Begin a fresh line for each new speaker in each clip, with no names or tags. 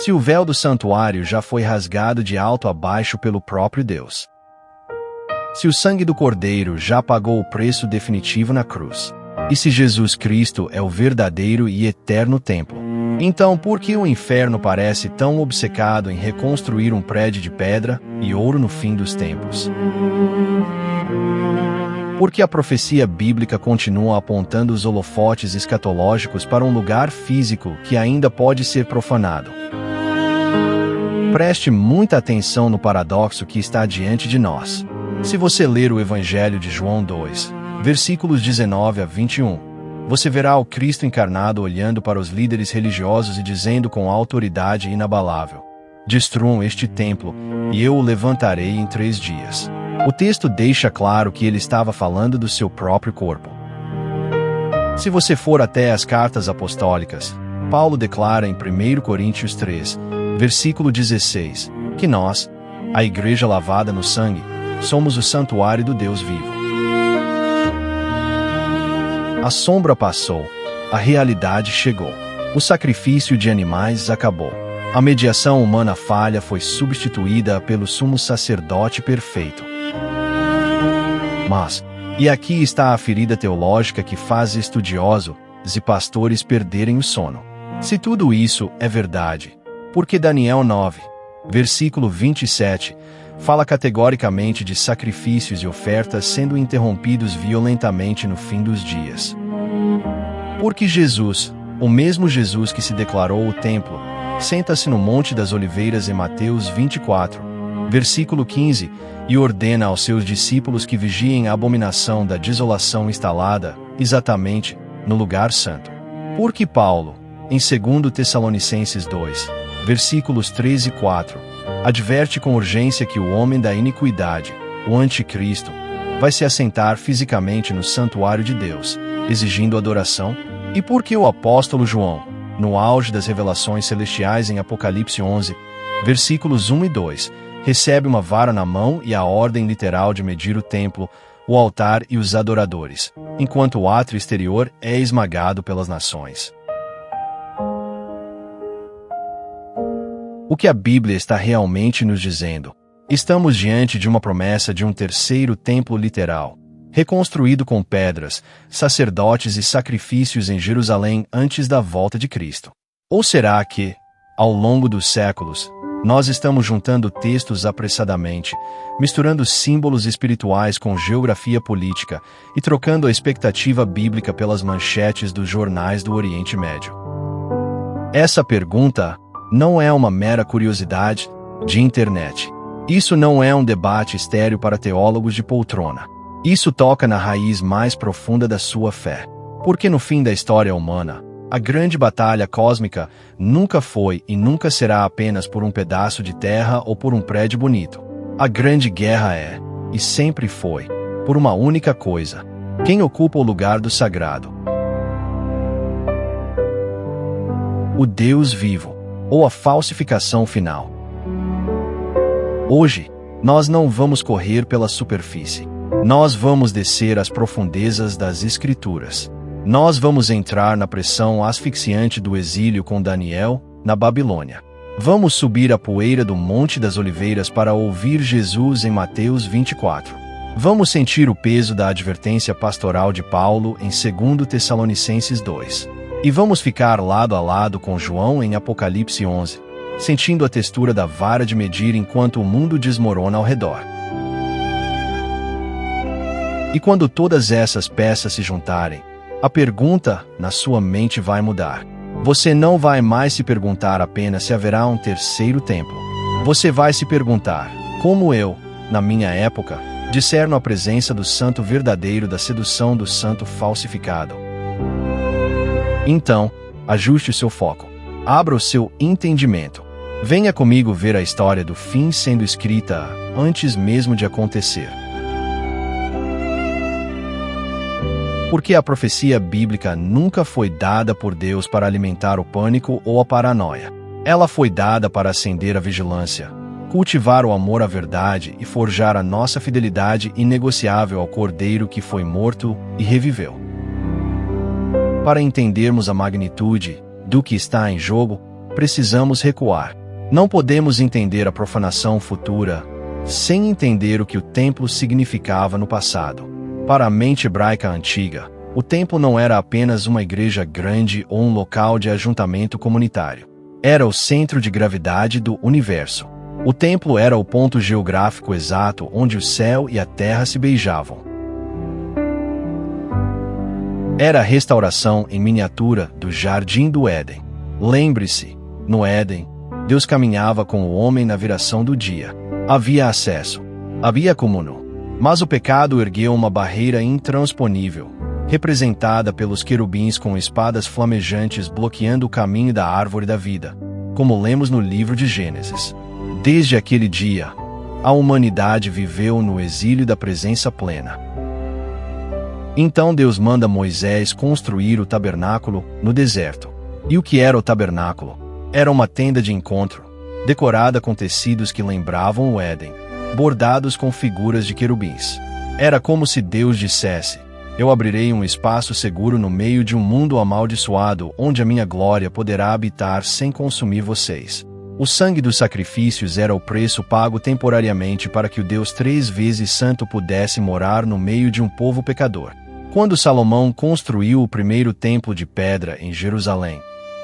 se o véu do santuário já foi rasgado de alto a baixo pelo próprio Deus. Se o sangue do Cordeiro já pagou o preço definitivo na cruz. E se Jesus Cristo é o verdadeiro e eterno templo, então por que o inferno parece tão obcecado em reconstruir um prédio de pedra e ouro no fim dos tempos? Porque a profecia bíblica continua apontando os holofotes escatológicos para um lugar físico que ainda pode ser profanado. Preste muita atenção no paradoxo que está diante de nós. Se você ler o Evangelho de João 2, versículos 19 a 21, você verá o Cristo encarnado olhando para os líderes religiosos e dizendo com autoridade inabalável: destruam este templo, e eu o levantarei em 3 dias. O texto deixa claro que ele estava falando do seu próprio corpo. Se você for até as cartas apostólicas, Paulo declara em 1 Coríntios 3, versículo 16, que nós, a igreja lavada no sangue, somos o santuário do Deus vivo. A sombra passou, a realidade chegou. O sacrifício de animais acabou. A mediação humana falha foi substituída pelo sumo sacerdote perfeito. Mas, e aqui está a ferida teológica que faz estudiosos e pastores perderem o sono. Se tudo isso é verdade, por que Daniel 9, versículo 27, fala categoricamente de sacrifícios e ofertas sendo interrompidos violentamente no fim dos dias? Porque Jesus, o mesmo Jesus que se declarou o templo, senta-se no Monte das Oliveiras em Mateus 24, versículo 15, e ordena aos seus discípulos que vigiem a abominação da desolação instalada, exatamente, no lugar santo. Porque Paulo, em 2 Tessalonicenses 2, versículos 3 e 4, adverte com urgência que o homem da iniquidade, o anticristo, vai se assentar fisicamente no santuário de Deus, exigindo adoração. E porque o apóstolo João, no auge das revelações celestiais em Apocalipse 11, versículos 1 e 2, recebe uma vara na mão e a ordem literal de medir o templo, o altar e os adoradores, enquanto o átrio exterior é esmagado pelas nações. O que a Bíblia está realmente nos dizendo? Estamos diante de uma promessa de um terceiro templo literal, reconstruído com pedras, sacerdotes e sacrifícios em Jerusalém antes da volta de Cristo. Ou será que, ao longo dos séculos, nós estamos juntando textos apressadamente, misturando símbolos espirituais com geografia política e trocando a expectativa bíblica pelas manchetes dos jornais do Oriente Médio? Essa pergunta não é uma mera curiosidade de internet. Isso não é um debate estéril para teólogos de poltrona. Isso toca na raiz mais profunda da sua fé. Porque no fim da história humana, a grande batalha cósmica nunca foi e nunca será apenas por um pedaço de terra ou por um prédio bonito. A grande guerra é, e sempre foi, por uma única coisa: quem ocupa o lugar do sagrado. O Deus vivo, ou a falsificação final. Hoje, nós não vamos correr pela superfície. Nós vamos descer às profundezas das Escrituras. Nós vamos entrar na pressão asfixiante do exílio com Daniel, na Babilônia. Vamos subir a poeira do Monte das Oliveiras para ouvir Jesus em Mateus 24. Vamos sentir o peso da advertência pastoral de Paulo em 2 Tessalonicenses 2. E vamos ficar lado a lado com João em Apocalipse 11, sentindo a textura da vara de medir enquanto o mundo desmorona ao redor. E quando todas essas peças se juntarem, a pergunta na sua mente vai mudar. Você não vai mais se perguntar apenas se haverá um terceiro templo. Você vai se perguntar, como eu, na minha época, discerno a presença do santo verdadeiro da sedução do santo falsificado. Então, ajuste o seu foco. Abra o seu entendimento. Venha comigo ver a história do fim sendo escrita antes mesmo de acontecer. Porque a profecia bíblica nunca foi dada por Deus para alimentar o pânico ou a paranoia. Ela foi dada para acender a vigilância, cultivar o amor à verdade e forjar a nossa fidelidade inegociável ao Cordeiro que foi morto e reviveu. Para entendermos a magnitude do que está em jogo, precisamos recuar. Não podemos entender a profanação futura sem entender o que o templo significava no passado. Para a mente hebraica antiga, o templo não era apenas uma igreja grande ou um local de ajuntamento comunitário. Era o centro de gravidade do universo. O templo era o ponto geográfico exato onde o céu e a terra se beijavam. Era a restauração em miniatura do Jardim do Éden. Lembre-se, no Éden, Deus caminhava com o homem na viração do dia. Havia acesso, havia comunhão. Mas o pecado ergueu uma barreira intransponível, representada pelos querubins com espadas flamejantes bloqueando o caminho da árvore da vida, como lemos no livro de Gênesis. Desde aquele dia, a humanidade viveu no exílio da presença plena. Então Deus manda Moisés construir o tabernáculo no deserto. E o que era o tabernáculo? Era uma tenda de encontro, decorada com tecidos que lembravam o Éden, bordados com figuras de querubins. Era como se Deus dissesse: eu abrirei um espaço seguro no meio de um mundo amaldiçoado, onde a minha glória poderá habitar sem consumir vocês. O sangue dos sacrifícios era o preço pago temporariamente para que o Deus 3 vezes santo pudesse morar no meio de um povo pecador. Quando Salomão construiu o primeiro templo de pedra em Jerusalém,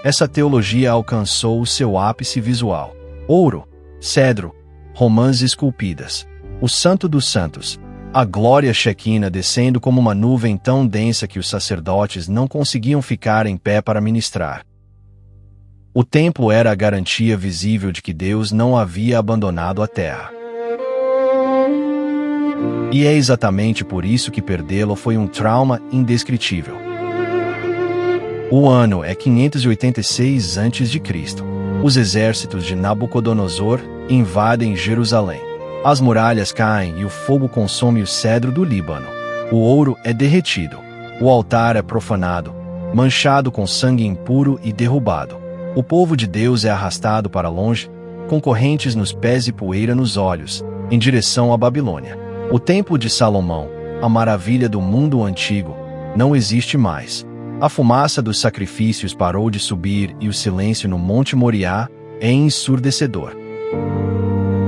essa teologia alcançou o seu ápice visual. Ouro, cedro, romãs esculpidas, o Santo dos Santos, a glória Shequina descendo como uma nuvem tão densa que os sacerdotes não conseguiam ficar em pé para ministrar. O templo era a garantia visível de que Deus não havia abandonado a terra. E é exatamente por isso que perdê-lo foi um trauma indescritível. O ano é 586 a.C. Os exércitos de Nabucodonosor invadem Jerusalém. As muralhas caem e o fogo consome o cedro do Líbano. O ouro é derretido. O altar é profanado, manchado com sangue impuro e derrubado. O povo de Deus é arrastado para longe, com correntes nos pés e poeira nos olhos, em direção à Babilônia. O templo de Salomão, a maravilha do mundo antigo, não existe mais. A fumaça dos sacrifícios parou de subir e o silêncio no Monte Moriá é ensurdecedor.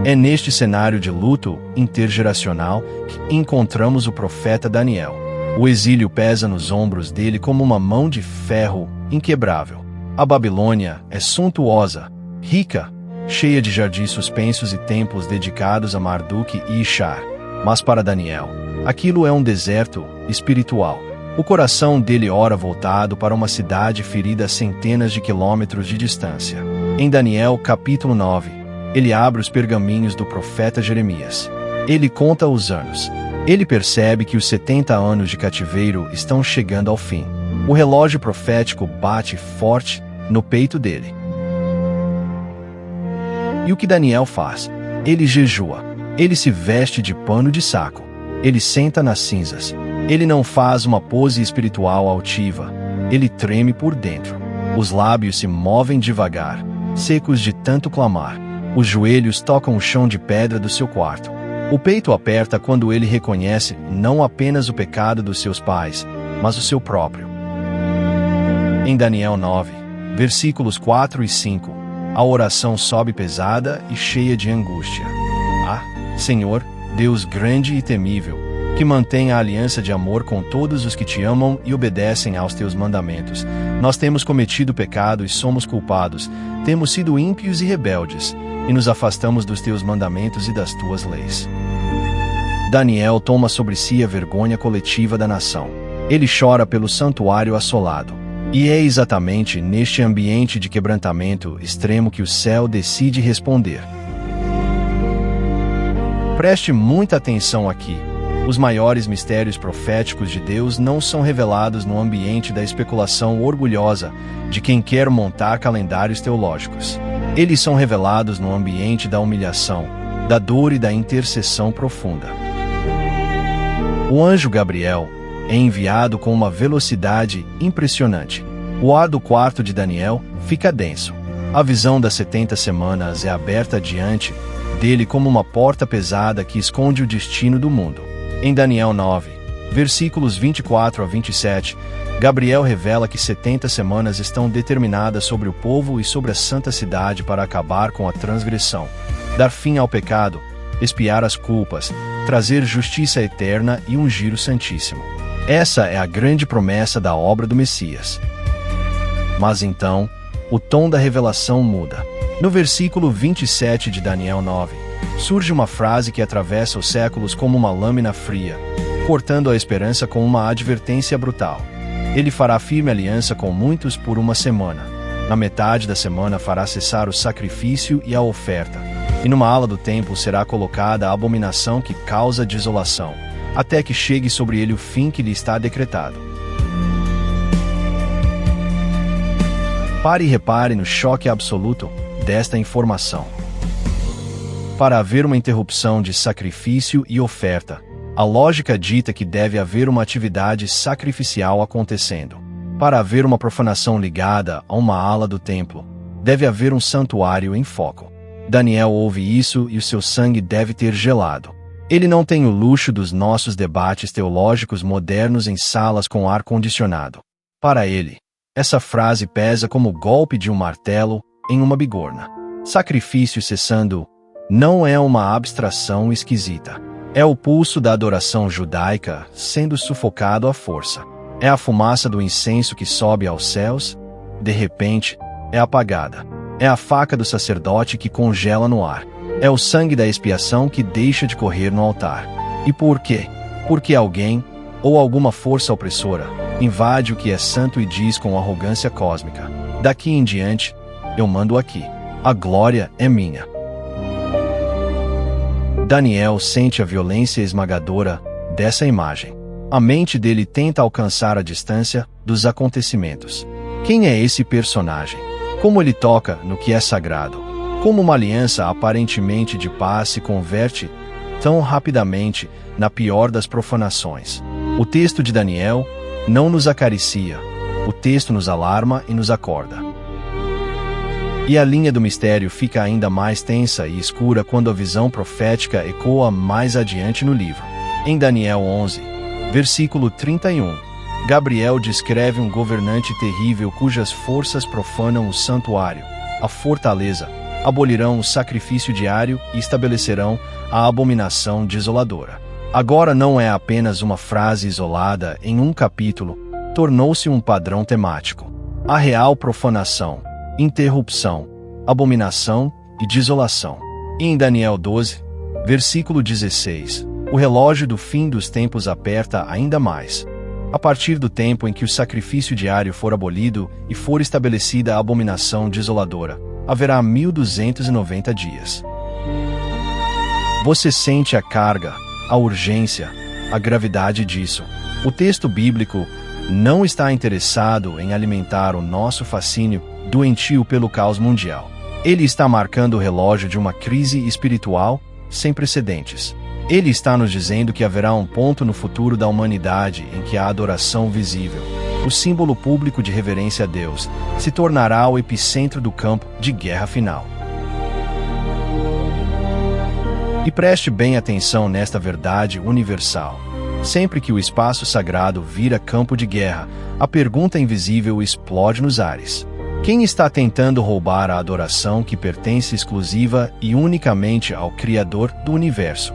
É neste cenário de luto intergeracional que encontramos o profeta Daniel. O exílio pesa nos ombros dele como uma mão de ferro inquebrável. A Babilônia é suntuosa, rica, cheia de jardins suspensos e templos dedicados a Marduk e Ishar. Mas para Daniel, aquilo é um deserto espiritual. O coração dele ora voltado para uma cidade ferida a centenas de quilômetros de distância. Em Daniel capítulo 9, ele abre os pergaminhos do profeta Jeremias. Ele conta os anos. Ele percebe que os 70 anos de cativeiro estão chegando ao fim. O relógio profético bate forte no peito dele. E o que Daniel faz? Ele jejua. Ele se veste de pano de saco. Ele senta nas cinzas. Ele não faz uma pose espiritual altiva. Ele treme por dentro. Os lábios se movem devagar, secos de tanto clamar. Os joelhos tocam o chão de pedra do seu quarto. O peito aperta quando ele reconhece não apenas o pecado dos seus pais, mas o seu próprio. Em Daniel 9, versículos 4 e 5, a oração sobe pesada e cheia de angústia. Ah, Senhor, Deus grande e temível, que mantém a aliança de amor com todos os que te amam e obedecem aos teus mandamentos. Nós temos cometido pecado e somos culpados, temos sido ímpios e rebeldes, e nos afastamos dos teus mandamentos e das tuas leis. Daniel toma sobre si a vergonha coletiva da nação. Ele chora pelo santuário assolado. E é exatamente neste ambiente de quebrantamento extremo que o céu decide responder. Preste muita atenção aqui. Os maiores mistérios proféticos de Deus não são revelados no ambiente da especulação orgulhosa de quem quer montar calendários teológicos. Eles são revelados no ambiente da humilhação, da dor e da intercessão profunda. O anjo Gabriel é enviado com uma velocidade impressionante. O ar do quarto de Daniel fica denso. A visão das 70 semanas é aberta diante dele como uma porta pesada que esconde o destino do mundo. Em Daniel 9, versículos 24 a 27, Gabriel revela que 70 semanas estão determinadas sobre o povo e sobre a santa cidade para acabar com a transgressão, dar fim ao pecado, expiar as culpas, trazer justiça eterna e ungir o Santíssimo. Essa é a grande promessa da obra do Messias. Mas então, o tom da revelação muda. No versículo 27 de Daniel 9, surge uma frase que atravessa os séculos como uma lâmina fria, cortando a esperança com uma advertência brutal. Ele fará firme aliança com muitos por uma semana. Na metade da semana fará cessar o sacrifício e a oferta. E numa ala do templo será colocada a abominação que causa desolação, até que chegue sobre ele o fim que lhe está decretado. Pare e repare no choque absoluto desta informação. Para haver uma interrupção de sacrifício e oferta, a lógica dita que deve haver uma atividade sacrificial acontecendo. Para haver uma profanação ligada a uma ala do templo, deve haver um santuário em foco. Daniel ouve isso e o seu sangue deve ter gelado. Ele não tem o luxo dos nossos debates teológicos modernos em salas com ar-condicionado. Para ele, essa frase pesa como o golpe de um martelo em uma bigorna. Sacrifício cessando não é uma abstração esquisita. É o pulso da adoração judaica sendo sufocado à força. É a fumaça do incenso que sobe aos céus, de repente, é apagada. É a faca do sacerdote que congela no ar. É o sangue da expiação que deixa de correr no altar. E por quê? Porque alguém, ou alguma força opressora, invade o que é santo e diz com arrogância cósmica: daqui em diante, eu mando aqui. A glória é minha. Daniel sente a violência esmagadora dessa imagem. A mente dele tenta alcançar a distância dos acontecimentos. Quem é esse personagem? Como ele toca no que é sagrado? Como uma aliança aparentemente de paz se converte tão rapidamente na pior das profanações? O texto de Daniel não nos acaricia. O texto nos alarma e nos acorda. E a linha do mistério fica ainda mais tensa e escura quando a visão profética ecoa mais adiante no livro. Em Daniel 11, versículo 31, Gabriel descreve um governante terrível cujas forças profanam o santuário, a fortaleza, abolirão o sacrifício diário e estabelecerão a abominação desoladora. Agora não é apenas uma frase isolada em um capítulo, tornou-se um padrão temático. A real profanação, interrupção, abominação e desolação. E em Daniel 12, versículo 16, o relógio do fim dos tempos aperta ainda mais. A partir do tempo em que o sacrifício diário for abolido e for estabelecida a abominação desoladora, haverá 1290 dias. Você sente a carga, a urgência, a gravidade disso. O texto bíblico não está interessado em alimentar o nosso fascínio doentio pelo caos mundial. Ele está marcando o relógio de uma crise espiritual sem precedentes. Ele está nos dizendo que haverá um ponto no futuro da humanidade em que a adoração visível, o símbolo público de reverência a Deus, se tornará o epicentro do campo de guerra final. E preste bem atenção nesta verdade universal. Sempre que o espaço sagrado vira campo de guerra, a pergunta invisível explode nos ares. Quem está tentando roubar a adoração que pertence exclusiva e unicamente ao Criador do universo?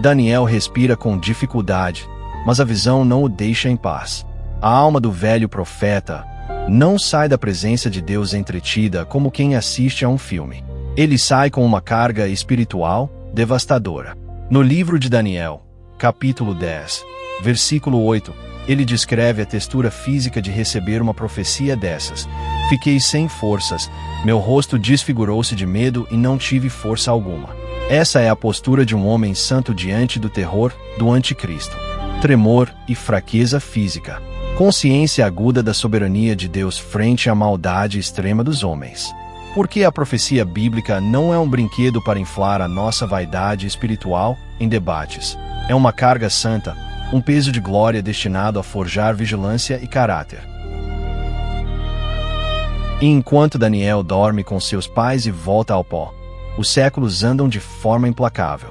Daniel respira com dificuldade, mas a visão não o deixa em paz. A alma do velho profeta não sai da presença de Deus entretida como quem assiste a um filme. Ele sai com uma carga espiritual devastadora. No livro de Daniel, capítulo 10, versículo 8, ele descreve a textura física de receber uma profecia dessas. Fiquei sem forças, meu rosto desfigurou-se de medo e não tive força alguma. Essa é a postura de um homem santo diante do terror do anticristo. Tremor e fraqueza física. Consciência aguda da soberania de Deus frente à maldade extrema dos homens. Porque a profecia bíblica não é um brinquedo para inflar a nossa vaidade espiritual em debates. É uma carga santa, um peso de glória destinado a forjar vigilância e caráter. E enquanto Daniel dorme com seus pais e volta ao pó, os séculos andam de forma implacável.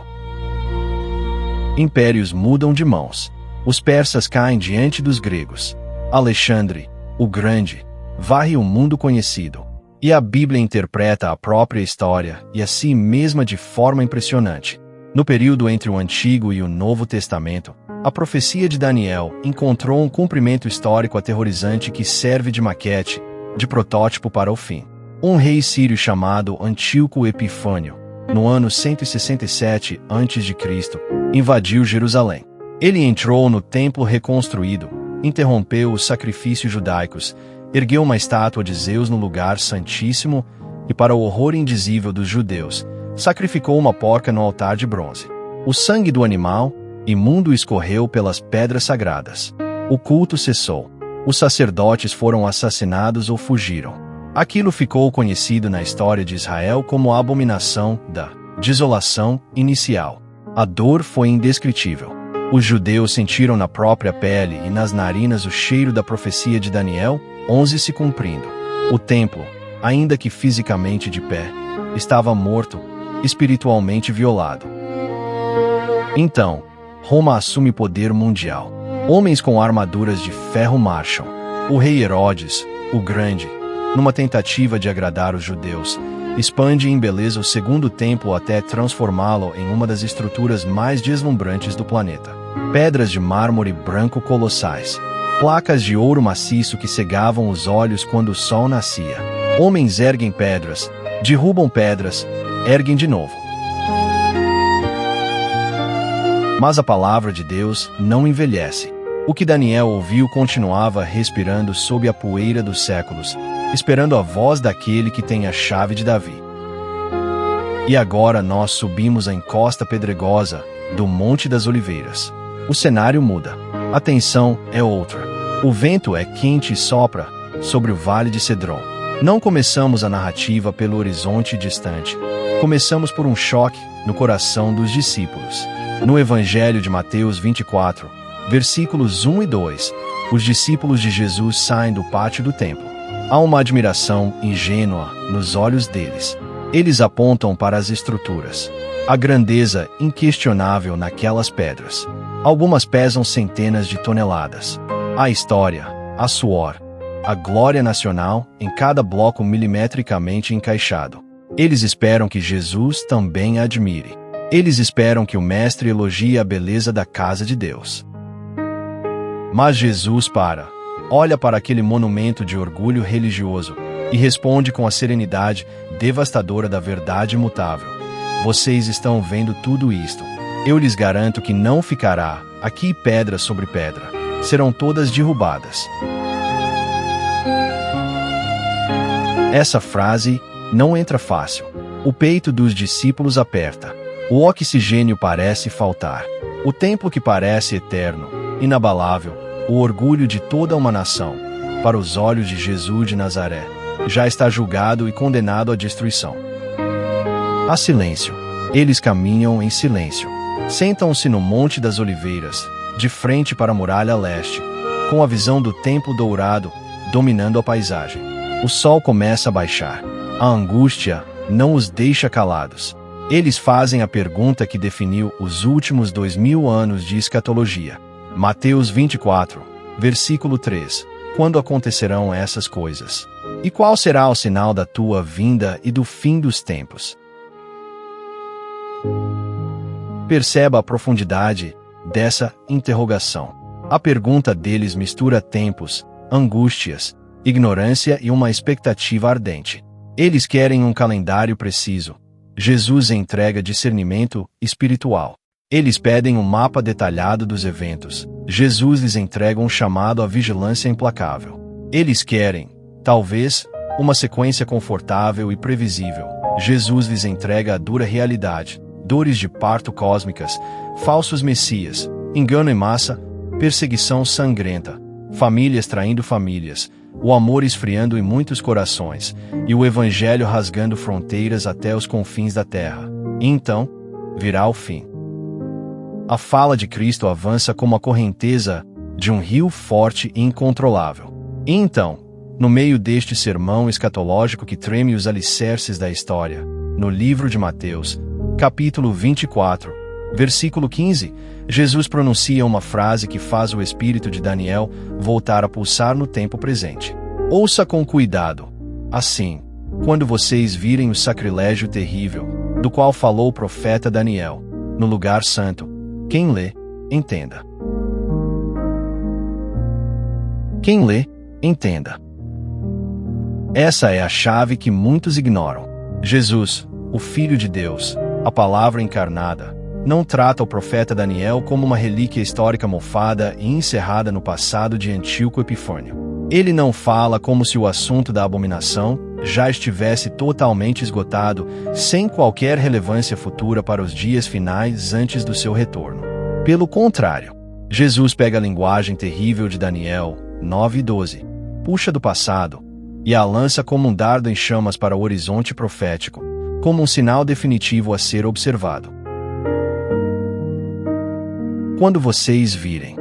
Impérios mudam de mãos. Os persas caem diante dos gregos. Alexandre, o Grande, varre o mundo conhecido. E a Bíblia interpreta a própria história e a si mesma de forma impressionante. No período entre o Antigo e o Novo Testamento, a profecia de Daniel encontrou um cumprimento histórico aterrorizante que serve de maquete, de protótipo para o fim. Um rei sírio chamado Antíoco Epifânio, no ano 167 a.C., invadiu Jerusalém. Ele entrou no templo reconstruído, interrompeu os sacrifícios judaicos, ergueu uma estátua de Zeus no lugar santíssimo e, para o horror indizível dos judeus, sacrificou uma porca no altar de bronze. O sangue do animal imundo escorreu pelas pedras sagradas. O culto cessou. Os sacerdotes foram assassinados ou fugiram. Aquilo ficou conhecido na história de Israel como a abominação da desolação inicial. A dor foi indescritível. Os judeus sentiram na própria pele e nas narinas o cheiro da profecia de Daniel 11 se cumprindo. O templo, ainda que fisicamente de pé, estava morto, espiritualmente violado. Então, Roma assume poder mundial. Homens com armaduras de ferro marcham. O rei Herodes, o Grande, numa tentativa de agradar os judeus, expande e embeleza o segundo templo até transformá-lo em uma das estruturas mais deslumbrantes do planeta. Pedras de mármore branco colossais. Placas de ouro maciço que cegavam os olhos quando o sol nascia. Homens erguem pedras, derrubam pedras, erguem de novo. Mas a palavra de Deus não envelhece. O que Daniel ouviu continuava respirando sob a poeira dos séculos, esperando a voz daquele que tem a chave de Davi. E agora nós subimos a encosta pedregosa do Monte das Oliveiras. O cenário muda. A tensão é outra. O vento é quente e sopra sobre o Vale de Cedron. Não começamos a narrativa pelo horizonte distante. Começamos por um choque no coração dos discípulos. No Evangelho de Mateus 24, versículos 1 e 2, os discípulos de Jesus saem do pátio do templo. Há uma admiração ingênua nos olhos deles. Eles apontam para as estruturas. A grandeza inquestionável naquelas pedras. Algumas pesam centenas de toneladas. A história, a suor, a glória nacional em cada bloco milimetricamente encaixado. Eles esperam que Jesus também a admire. Eles esperam que o Mestre elogie a beleza da casa de Deus. Mas Jesus olha para aquele monumento de orgulho religioso e responde com a serenidade devastadora da verdade imutável. Vocês estão vendo tudo isto. Eu lhes garanto que não ficará aqui pedra sobre pedra. Serão todas derrubadas. Essa frase não entra fácil. O peito dos discípulos aperta. O oxigênio parece faltar. O templo que parece eterno, inabalável, o orgulho de toda uma nação, para os olhos de Jesus de Nazaré, já está julgado e condenado à destruição. Há silêncio. Eles caminham em silêncio. Sentam-se no Monte das Oliveiras, de frente para a muralha leste, com a visão do templo dourado dominando a paisagem. O sol começa a baixar. A angústia não os deixa calados. Eles fazem a pergunta que definiu os últimos 2000 anos de escatologia. Mateus 24, versículo 3. Quando acontecerão essas coisas? E qual será o sinal da tua vinda e do fim dos tempos? Perceba a profundidade dessa interrogação. A pergunta deles mistura tempos, angústias, ignorância e uma expectativa ardente. Eles querem um calendário preciso. Jesus entrega discernimento espiritual. Eles pedem um mapa detalhado dos eventos. Jesus lhes entrega um chamado à vigilância implacável. Eles querem, talvez, uma sequência confortável e previsível. Jesus lhes entrega a dura realidade, dores de parto cósmicas, falsos messias, engano em massa, perseguição sangrenta, famílias traindo famílias, o amor esfriando em muitos corações, e o evangelho rasgando fronteiras até os confins da terra. E então, virá o fim. A fala de Cristo avança como a correnteza de um rio forte e incontrolável. E então, no meio deste sermão escatológico que treme os alicerces da história, no livro de Mateus, capítulo 24, Versículo 15. Jesus pronuncia uma frase que faz o espírito de Daniel voltar a pulsar no tempo presente. Ouça com cuidado. Assim, quando vocês virem o sacrilégio terrível, do qual falou o profeta Daniel, no lugar santo, quem lê, entenda. Quem lê, entenda. Essa é a chave que muitos ignoram. Jesus, o Filho de Deus, a palavra encarnada, não trata o profeta Daniel como uma relíquia histórica mofada e encerrada no passado de Antíoco Epifânio. Ele não fala como se o assunto da abominação já estivesse totalmente esgotado, sem qualquer relevância futura para os dias finais antes do seu retorno. Pelo contrário, Jesus pega a linguagem terrível de Daniel 9:12, puxa do passado, e a lança como um dardo em chamas para o horizonte profético, como um sinal definitivo a ser observado. Quando vocês virem,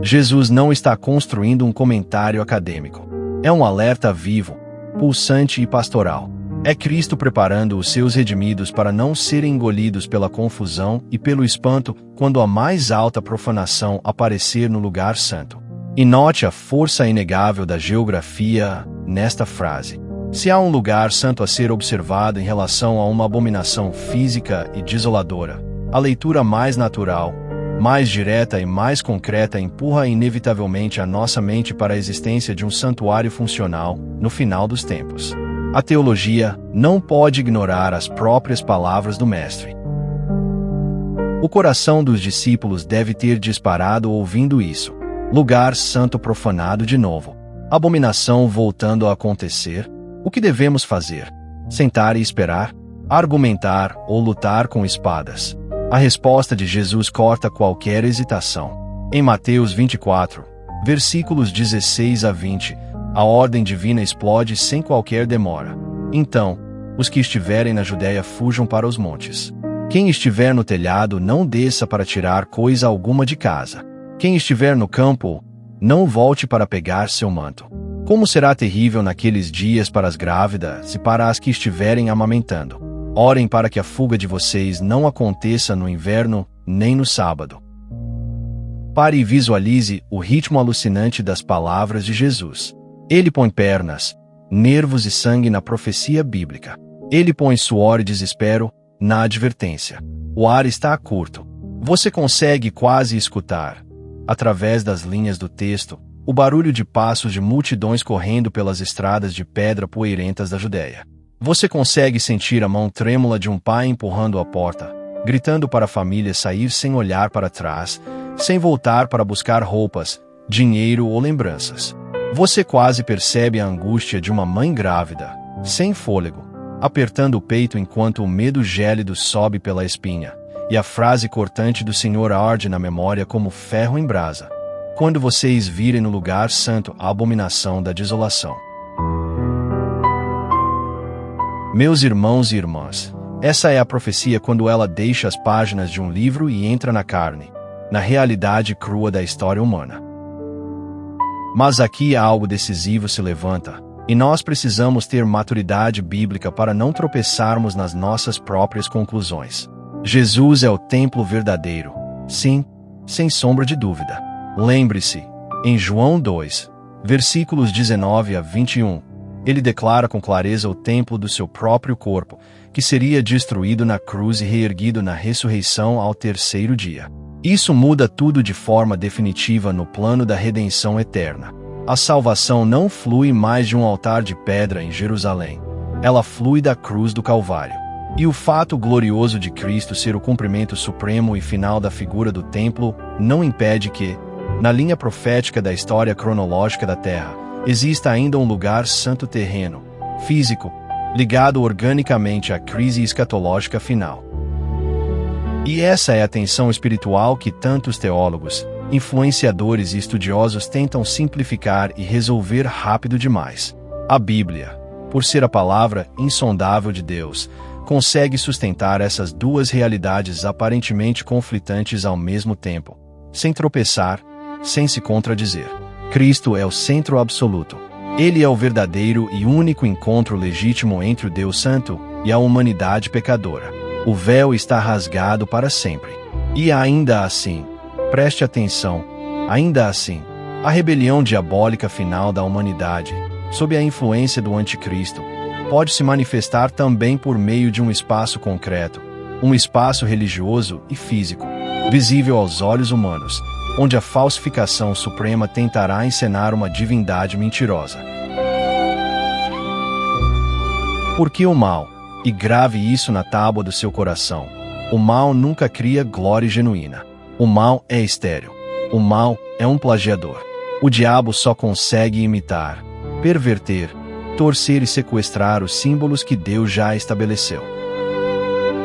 Jesus não está construindo um comentário acadêmico. É um alerta vivo, pulsante e pastoral. É Cristo preparando os seus redimidos para não serem engolidos pela confusão e pelo espanto quando a mais alta profanação aparecer no lugar santo. E note a força inegável da geografia nesta frase. Se há um lugar santo a ser observado em relação a uma abominação física e desoladora, a leitura mais natural, mais direta e mais concreta empurra inevitavelmente a nossa mente para a existência de um santuário funcional no final dos tempos. A teologia não pode ignorar as próprias palavras do Mestre. O coração dos discípulos deve ter disparado ouvindo isso. Lugar santo profanado de novo. Abominação voltando a acontecer. O que devemos fazer? Sentar e esperar? Argumentar ou lutar com espadas? A resposta de Jesus corta qualquer hesitação. Em Mateus 24, versículos 16 a 20, a ordem divina explode sem qualquer demora. Então, os que estiverem na Judéia fujam para os montes. Quem estiver no telhado não desça para tirar coisa alguma de casa. Quem estiver no campo, não volte para pegar seu manto. Como será terrível naqueles dias para as grávidas e para as que estiverem amamentando. Orem para que a fuga de vocês não aconteça no inverno, nem no sábado. Pare e visualize o ritmo alucinante das palavras de Jesus. Ele põe pernas, nervos e sangue na profecia bíblica. Ele põe suor e desespero na advertência. O ar está curto. Você consegue quase escutar, através das linhas do texto, o barulho de passos de multidões correndo pelas estradas de pedra poeirentas da Judéia. Você consegue sentir a mão trêmula de um pai empurrando a porta, gritando para a família sair sem olhar para trás, sem voltar para buscar roupas, dinheiro ou lembranças. Você quase percebe a angústia de uma mãe grávida, sem fôlego, apertando o peito enquanto o medo gélido sobe pela espinha, e a frase cortante do Senhor arde na memória como ferro em brasa. Quando vocês virem no lugar santo a abominação da desolação. Meus irmãos e irmãs, essa é a profecia quando ela deixa as páginas de um livro e entra na carne, na realidade crua da história humana. Mas aqui algo decisivo se levanta, e nós precisamos ter maturidade bíblica para não tropeçarmos nas nossas próprias conclusões. Jesus é o templo verdadeiro. Sim, sem sombra de dúvida. Lembre-se, em João 2, versículos 19 a 21, ele declara com clareza o templo do seu próprio corpo, que seria destruído na cruz e reerguido na ressurreição ao terceiro dia. Isso muda tudo de forma definitiva no plano da redenção eterna. A salvação não flui mais de um altar de pedra em Jerusalém. Ela flui da cruz do Calvário. E o fato glorioso de Cristo ser o cumprimento supremo e final da figura do templo não impede que, na linha profética da história cronológica da Terra, exista ainda um lugar santo terreno, físico, ligado organicamente à crise escatológica final. E essa é a tensão espiritual que tantos teólogos, influenciadores e estudiosos tentam simplificar e resolver rápido demais. A Bíblia, por ser a palavra insondável de Deus, consegue sustentar essas duas realidades aparentemente conflitantes ao mesmo tempo, sem tropeçar, sem se contradizer. Cristo é o centro absoluto. Ele é o verdadeiro e único encontro legítimo entre o Deus Santo e a humanidade pecadora. O véu está rasgado para sempre. E ainda assim, preste atenção, ainda assim, a rebelião diabólica final da humanidade, sob a influência do anticristo, pode se manifestar também por meio de um espaço concreto, um espaço religioso e físico, visível aos olhos humanos, onde a falsificação suprema tentará encenar uma divindade mentirosa. Porque o mal, e grave isso na tábua do seu coração, o mal nunca cria glória genuína. O mal é estéril. O mal é um plagiador. O diabo só consegue imitar, perverter, torcer e sequestrar os símbolos que Deus já estabeleceu.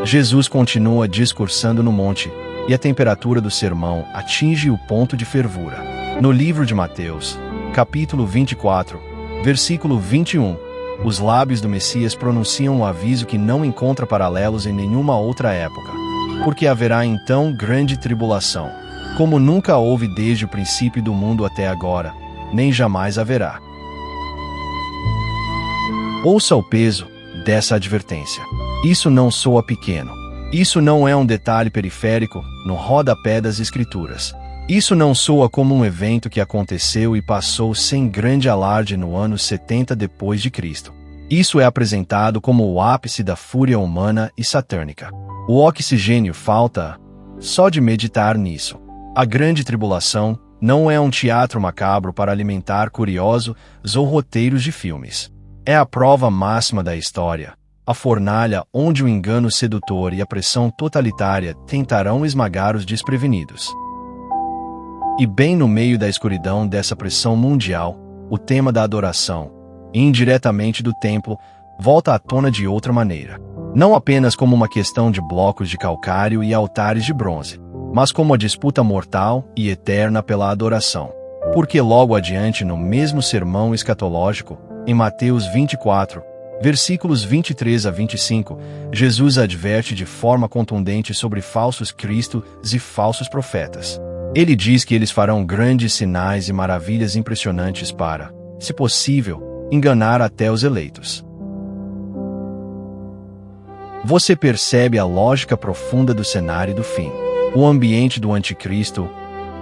Jesus continua discursando no monte, e a temperatura do sermão atinge o ponto de fervura. No livro de Mateus, capítulo 24, versículo 21, os lábios do Messias pronunciam um aviso que não encontra paralelos em nenhuma outra época. Porque haverá então grande tribulação, como nunca houve desde o princípio do mundo até agora, nem jamais haverá. Ouça o peso dessa advertência. Isso não soa pequeno. Isso não é um detalhe periférico no rodapé das Escrituras. Isso não soa como um evento que aconteceu e passou sem grande alarde no ano 70 depois de Cristo. Isso é apresentado como o ápice da fúria humana e satânica. O oxigênio falta só de meditar nisso. A grande tribulação não é um teatro macabro para alimentar curiosos ou roteiros de filmes. É a prova máxima da história. A fornalha onde o engano sedutor e a pressão totalitária tentarão esmagar os desprevenidos. E bem no meio da escuridão dessa pressão mundial, o tema da adoração, indiretamente do templo, volta à tona de outra maneira. Não apenas como uma questão de blocos de calcário e altares de bronze, mas como a disputa mortal e eterna pela adoração. Porque logo adiante no mesmo sermão escatológico, em Mateus 24, versículos 23 a 25, Jesus adverte de forma contundente sobre falsos cristos e falsos profetas. Ele diz que eles farão grandes sinais e maravilhas impressionantes para, se possível, enganar até os eleitos. Você percebe a lógica profunda do cenário do fim. O ambiente do anticristo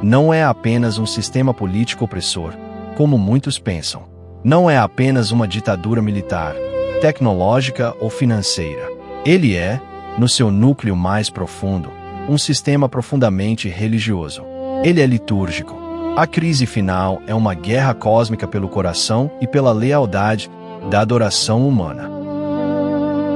não é apenas um sistema político opressor, como muitos pensam. Não é apenas uma ditadura militar, tecnológica ou financeira. Ele é, no seu núcleo mais profundo, um sistema profundamente religioso. Ele é litúrgico. A crise final é uma guerra cósmica pelo coração e pela lealdade da adoração humana.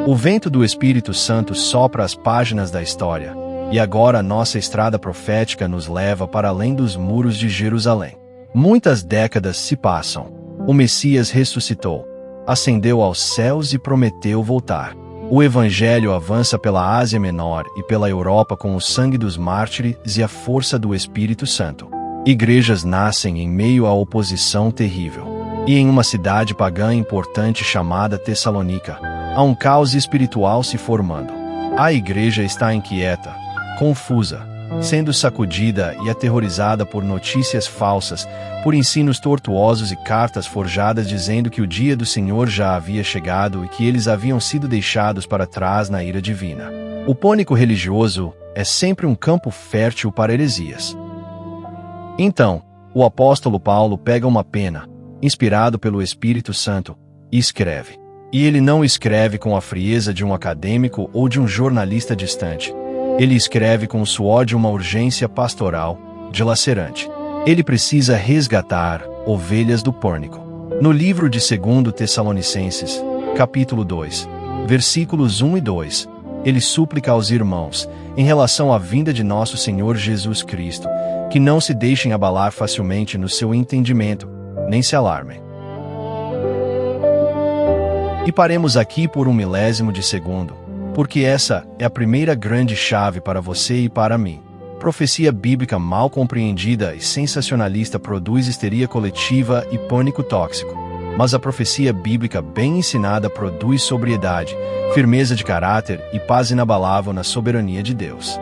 O vento do Espírito Santo sopra as páginas da história, e agora nossa estrada profética nos leva para além dos muros de Jerusalém. Muitas décadas se passam. O Messias ressuscitou, ascendeu aos céus e prometeu voltar. O Evangelho avança pela Ásia Menor e pela Europa com o sangue dos mártires e a força do Espírito Santo. Igrejas nascem em meio à oposição terrível. E em uma cidade pagã importante chamada Tessalônica, há um caos espiritual se formando. A igreja está inquieta, confusa, sendo sacudida e aterrorizada por notícias falsas, por ensinos tortuosos e cartas forjadas dizendo que o dia do Senhor já havia chegado e que eles haviam sido deixados para trás na ira divina. O pânico religioso é sempre um campo fértil para heresias. Então, o apóstolo Paulo pega uma pena, inspirado pelo Espírito Santo, e escreve. E ele não escreve com a frieza de um acadêmico ou de um jornalista distante. Ele escreve com o suor de uma urgência pastoral, dilacerante. Ele precisa resgatar ovelhas do pânico. No livro de 2 Tessalonicenses, capítulo 2, versículos 1 e 2, ele súplica aos irmãos, em relação à vinda de nosso Senhor Jesus Cristo, que não se deixem abalar facilmente no seu entendimento, nem se alarmem. E paremos aqui por 1/milésimo de segundo, porque essa é a primeira grande chave para você e para mim. Profecia bíblica mal compreendida e sensacionalista produz histeria coletiva e pânico tóxico. Mas a profecia bíblica bem ensinada produz sobriedade, firmeza de caráter e paz inabalável na soberania de Deus.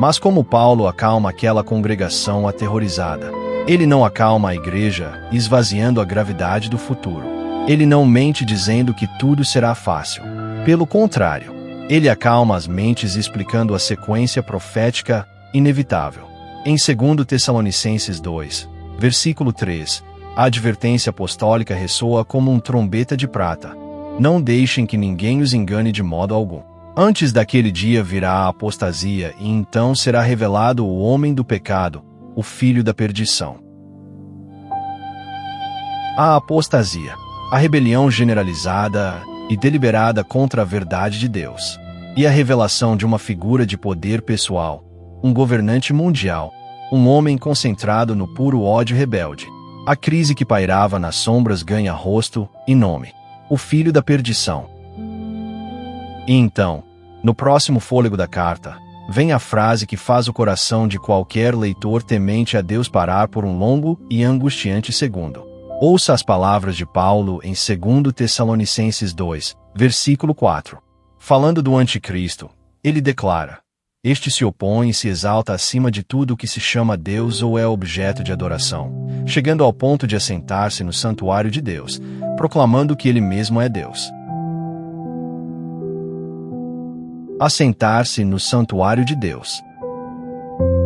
Mas como Paulo acalma aquela congregação aterrorizada, ele não acalma a igreja, esvaziando a gravidade do futuro. Ele não mente dizendo que tudo será fácil. Pelo contrário, Ele acalma as mentes explicando a sequência profética inevitável. Em 2 Tessalonicenses 2, versículo 3, a advertência apostólica ressoa como um trombeta de prata. Não deixem que ninguém os engane de modo algum. Antes daquele dia virá a apostasia e então será revelado o homem do pecado, o filho da perdição. A apostasia, a rebelião generalizada e deliberada contra a verdade de Deus, e a revelação de uma figura de poder pessoal, um governante mundial, um homem concentrado no puro ódio rebelde. A crise que pairava nas sombras ganha rosto e nome: o filho da perdição. E então, no próximo fôlego da carta, vem a frase que faz o coração de qualquer leitor temente a Deus parar por um longo e angustiante segundo. Ouça as palavras de Paulo em 2 Tessalonicenses 2, versículo 4. Falando do anticristo, ele declara: este se opõe e se exalta acima de tudo o que se chama Deus ou é objeto de adoração, chegando ao ponto de assentar-se no santuário de Deus, proclamando que ele mesmo é Deus. Assentar-se no santuário de Deus.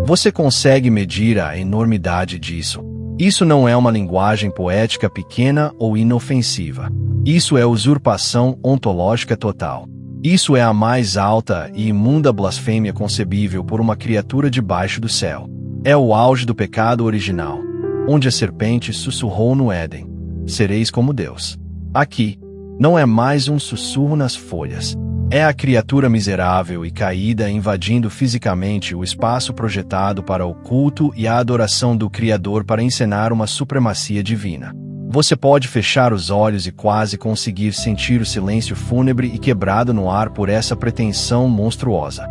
Você consegue medir a enormidade disso? Isso não é uma linguagem poética pequena ou inofensiva. Isso é usurpação ontológica total. Isso é a mais alta e imunda blasfêmia concebível por uma criatura debaixo do céu. É o auge do pecado original, onde a serpente sussurrou no Éden: sereis como Deus. Aqui, não é mais um sussurro nas folhas. É a criatura miserável e caída invadindo fisicamente o espaço projetado para o culto e a adoração do Criador para encenar uma supremacia divina. Você pode fechar os olhos e quase conseguir sentir o silêncio fúnebre e quebrado no ar por essa pretensão monstruosa.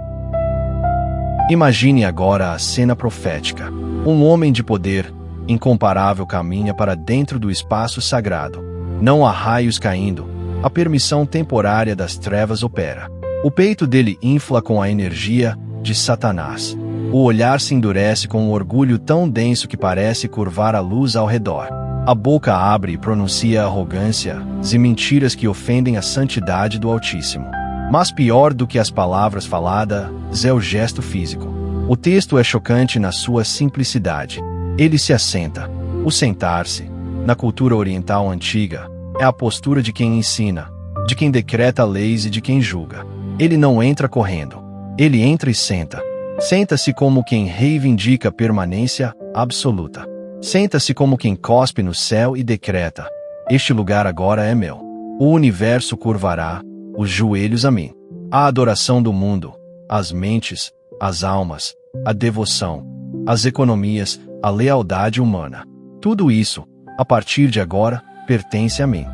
Imagine agora a cena profética. Um homem de poder incomparável caminha para dentro do espaço sagrado. Não há raios caindo. A permissão temporária das trevas opera. O peito dele infla com a energia de Satanás. O olhar se endurece com um orgulho tão denso que parece curvar a luz ao redor. A boca abre e pronuncia arrogâncias e mentiras que ofendem a santidade do Altíssimo. Mas pior do que as palavras faladas é o gesto físico. O texto é chocante na sua simplicidade. Ele se assenta. O sentar-se, na cultura oriental antiga, é a postura de quem ensina, de quem decreta leis e de quem julga. Ele não entra correndo. Ele entra e senta. Senta-se como quem reivindica permanência absoluta. Senta-se como quem cospe no céu e decreta: este lugar agora é meu. O universo curvará os joelhos a mim. A adoração do mundo, as mentes, as almas, a devoção, as economias, a lealdade humana. Tudo isso, a partir de agora, pertence a mim.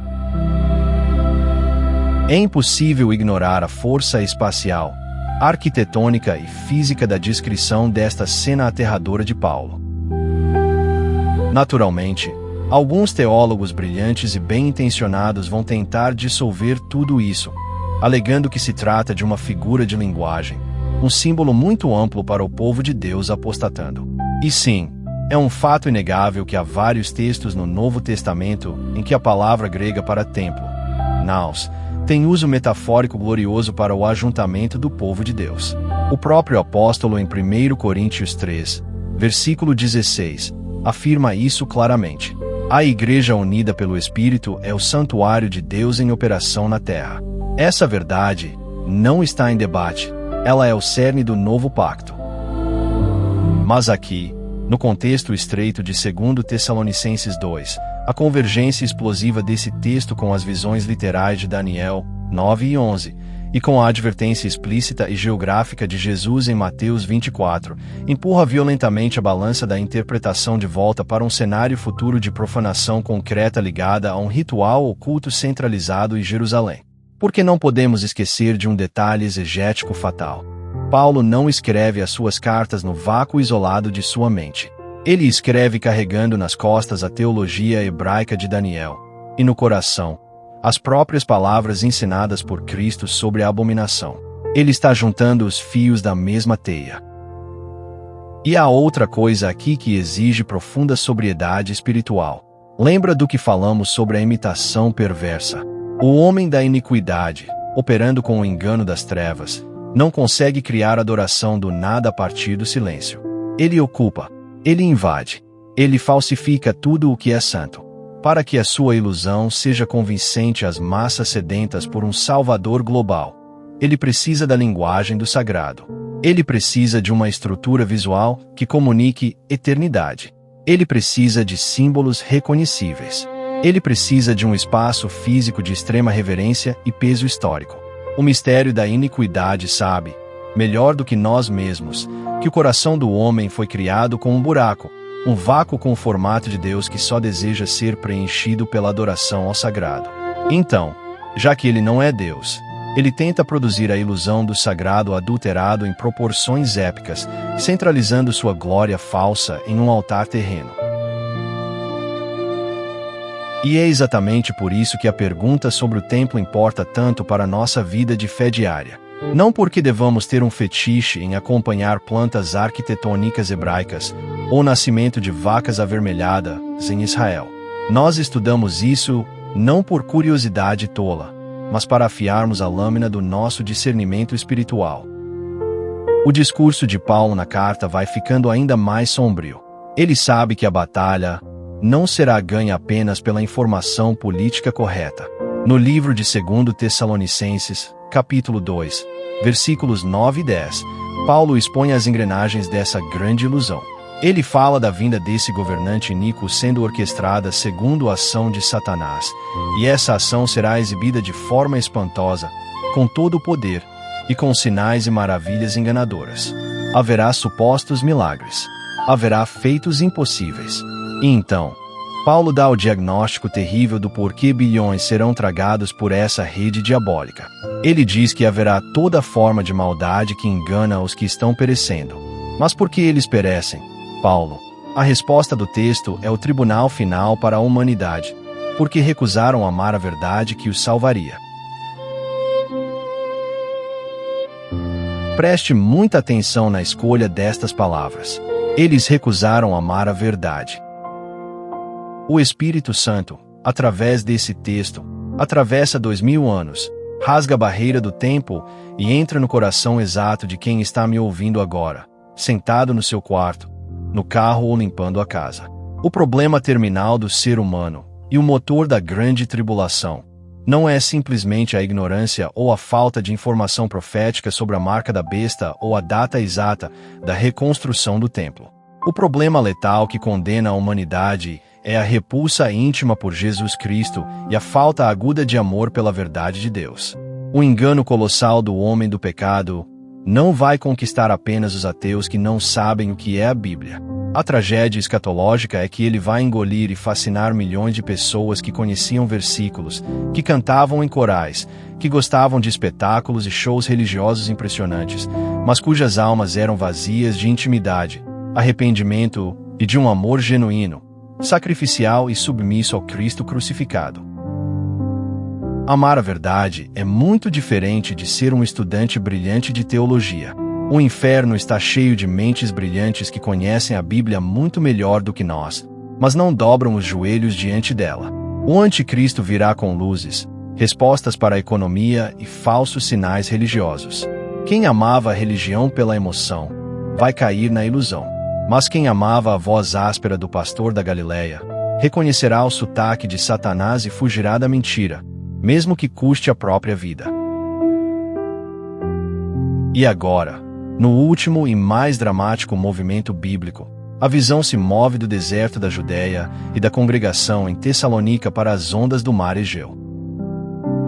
É impossível ignorar a força espacial, arquitetônica e física da descrição desta cena aterradora de Paulo. Naturalmente, alguns teólogos brilhantes e bem-intencionados vão tentar dissolver tudo isso, alegando que se trata de uma figura de linguagem, um símbolo muito amplo para o povo de Deus apostatando. E sim, é um fato inegável que há vários textos no Novo Testamento em que a palavra grega para templo, naos, tem uso metafórico glorioso para o ajuntamento do povo de Deus. O próprio apóstolo em 1 Coríntios 3, versículo 16, afirma isso claramente. A Igreja unida pelo Espírito é o santuário de Deus em operação na terra. Essa verdade não está em debate. Ela é o cerne do novo pacto. Mas aqui, no contexto estreito de 2 Tessalonicenses 2, a convergência explosiva desse texto com as visões literais de Daniel 9 e 11, e com a advertência explícita e geográfica de Jesus em Mateus 24, empurra violentamente a balança da interpretação de volta para um cenário futuro de profanação concreta ligada a um ritual oculto centralizado em Jerusalém. Porque não podemos esquecer de um detalhe exegético fatal. Paulo não escreve as suas cartas no vácuo isolado de sua mente. Ele escreve carregando nas costas a teologia hebraica de Daniel, e no coração, as próprias palavras ensinadas por Cristo sobre a abominação. Ele está juntando os fios da mesma teia. E há outra coisa aqui que exige profunda sobriedade espiritual. Lembra do que falamos sobre a imitação perversa? O homem da iniquidade, operando com o engano das trevas, não consegue criar adoração do nada a partir do silêncio. Ele ocupa, ele invade, ele falsifica tudo o que é santo, para que a sua ilusão seja convincente às massas sedentas por um salvador global. Ele precisa da linguagem do sagrado. Ele precisa de uma estrutura visual que comunique eternidade. Ele precisa de símbolos reconhecíveis. Ele precisa de um espaço físico de extrema reverência e peso histórico. O mistério da iniquidade sabe, melhor do que nós mesmos, que o coração do homem foi criado com um buraco, um vácuo com o formato de Deus que só deseja ser preenchido pela adoração ao sagrado. Então, já que ele não é Deus, ele tenta produzir a ilusão do sagrado adulterado em proporções épicas, centralizando sua glória falsa em um altar terreno. E é exatamente por isso que a pergunta sobre o templo importa tanto para a nossa vida de fé diária. Não porque devamos ter um fetiche em acompanhar plantas arquitetônicas hebraicas ou o nascimento de vacas avermelhadas em Israel. Nós estudamos isso não por curiosidade tola, mas para afiarmos a lâmina do nosso discernimento espiritual. O discurso de Paulo na carta vai ficando ainda mais sombrio. Ele sabe que a batalha não será ganha apenas pela informação política correta. No livro de 2 Tessalonicenses, capítulo 2, versículos 9 e 10, Paulo expõe as engrenagens dessa grande ilusão. Ele fala da vinda desse governante iníquo sendo orquestrada segundo a ação de Satanás, e essa ação será exibida de forma espantosa, com todo o poder, e com sinais e maravilhas enganadoras. Haverá supostos milagres. Haverá feitos impossíveis. E então, Paulo dá o diagnóstico terrível do porquê bilhões serão tragados por essa rede diabólica. Ele diz que haverá toda forma de maldade que engana os que estão perecendo. Mas por que eles perecem, Paulo? A resposta do texto é o tribunal final para a humanidade, porque recusaram amar a verdade que os salvaria. Preste muita atenção na escolha destas palavras. Eles recusaram amar a verdade. O Espírito Santo, através desse texto, atravessa 2000 anos, rasga a barreira do tempo e entra no coração exato de quem está me ouvindo agora, sentado no seu quarto, no carro ou limpando a casa. O problema terminal do ser humano, e o motor da grande tribulação, não é simplesmente a ignorância ou a falta de informação profética sobre a marca da besta ou a data exata da reconstrução do templo. O problema letal que condena a humanidade é a repulsa íntima por Jesus Cristo e a falta aguda de amor pela verdade de Deus. O engano colossal do homem do pecado não vai conquistar apenas os ateus que não sabem o que é a Bíblia. A tragédia escatológica é que ele vai engolir e fascinar milhões de pessoas que conheciam versículos, que cantavam em corais, que gostavam de espetáculos e shows religiosos impressionantes, mas cujas almas eram vazias de intimidade, arrependimento e de um amor genuíno, sacrificial e submisso ao Cristo crucificado. Amar a verdade é muito diferente de ser um estudante brilhante de teologia. O inferno está cheio de mentes brilhantes que conhecem a Bíblia muito melhor do que nós, mas não dobram os joelhos diante dela. O anticristo virá com luzes, respostas para a economia e falsos sinais religiosos. Quem amava a religião pela emoção vai cair na ilusão. Mas quem amava a voz áspera do pastor da Galileia reconhecerá o sotaque de Satanás e fugirá da mentira, mesmo que custe a própria vida. E agora, no último e mais dramático movimento bíblico, a visão se move do deserto da Judéia e da congregação em Tessalônica para as ondas do mar Egeu.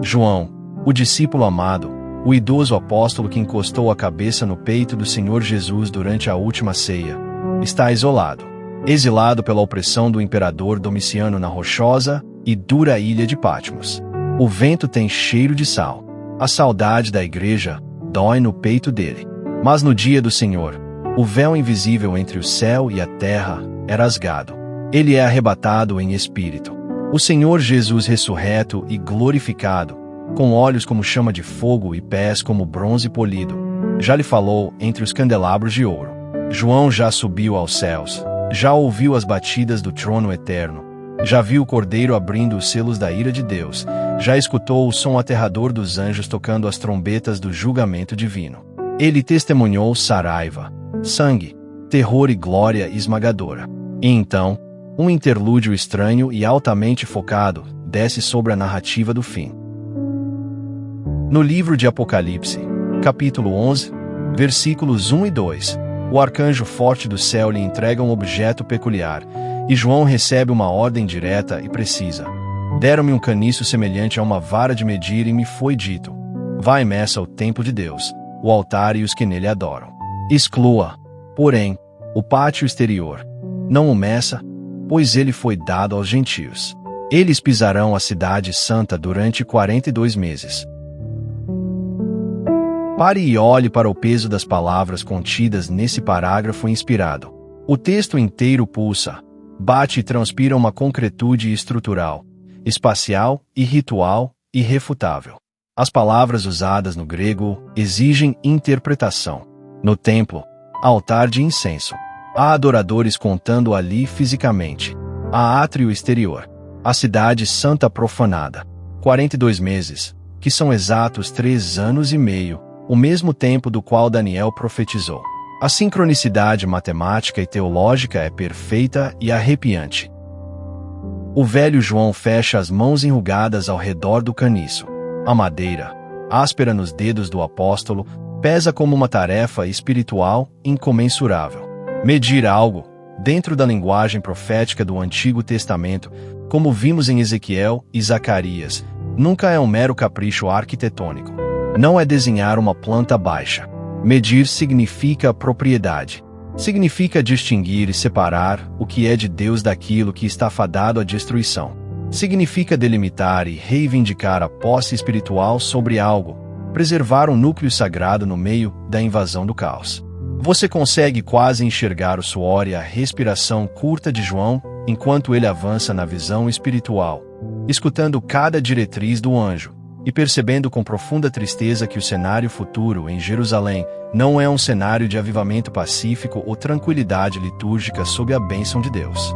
João, o discípulo amado, o idoso apóstolo que encostou a cabeça no peito do Senhor Jesus durante a última ceia, está isolado, exilado pela opressão do imperador Domiciano na rochosa e dura ilha de Patmos. O vento tem cheiro de sal. A saudade da igreja dói no peito dele. Mas no dia do Senhor, o véu invisível entre o céu e a terra é rasgado. Ele é arrebatado em espírito. O Senhor Jesus ressurreto e glorificado, com olhos como chama de fogo e pés como bronze polido, já lhe falou entre os candelabros de ouro. João já subiu aos céus, já ouviu as batidas do trono eterno, Já viu o cordeiro abrindo os selos da ira de Deus. Já escutou o som aterrador dos anjos tocando as trombetas do julgamento divino. Ele testemunhou saraiva, sangue, terror e glória esmagadora. E então, um interlúdio estranho e altamente focado desce sobre a narrativa do fim. No livro de Apocalipse, capítulo 11, versículos 1 e 2, o arcanjo forte do céu lhe entrega um objeto peculiar, e João recebe uma ordem direta e precisa. Deram-me um caniço semelhante a uma vara de medir e me foi dito: vai e meça o templo de Deus, o altar e os que nele adoram. Exclua, porém, o pátio exterior. Não o meça, pois ele foi dado aos gentios. Eles pisarão a cidade santa durante 42 meses. Pare e olhe para o peso das palavras contidas nesse parágrafo inspirado. O texto inteiro pulsa, bate e transpira uma concretude estrutural, espacial e ritual irrefutável. As palavras usadas no grego exigem interpretação. No templo, altar de incenso. Há adoradores contando ali fisicamente. Há átrio exterior. A cidade santa profanada. 42 meses, que são exatos 3 anos e meio, o mesmo tempo do qual Daniel profetizou. A sincronicidade matemática e teológica é perfeita e arrepiante. O velho João fecha as mãos enrugadas ao redor do caniço. A madeira, áspera nos dedos do apóstolo, pesa como uma tarefa espiritual incomensurável. Medir algo, dentro da linguagem profética do Antigo Testamento, como vimos em Ezequiel e Zacarias, nunca é um mero capricho arquitetônico. Não é desenhar uma planta baixa. Medir significa propriedade. Significa distinguir e separar o que é de Deus daquilo que está fadado à destruição. Significa delimitar e reivindicar a posse espiritual sobre algo, preservar um núcleo sagrado no meio da invasão do caos. Você consegue quase enxergar o suor e a respiração curta de João enquanto ele avança na visão espiritual, escutando cada diretriz do anjo e percebendo com profunda tristeza que o cenário futuro em Jerusalém não é um cenário de avivamento pacífico ou tranquilidade litúrgica sob a bênção de Deus.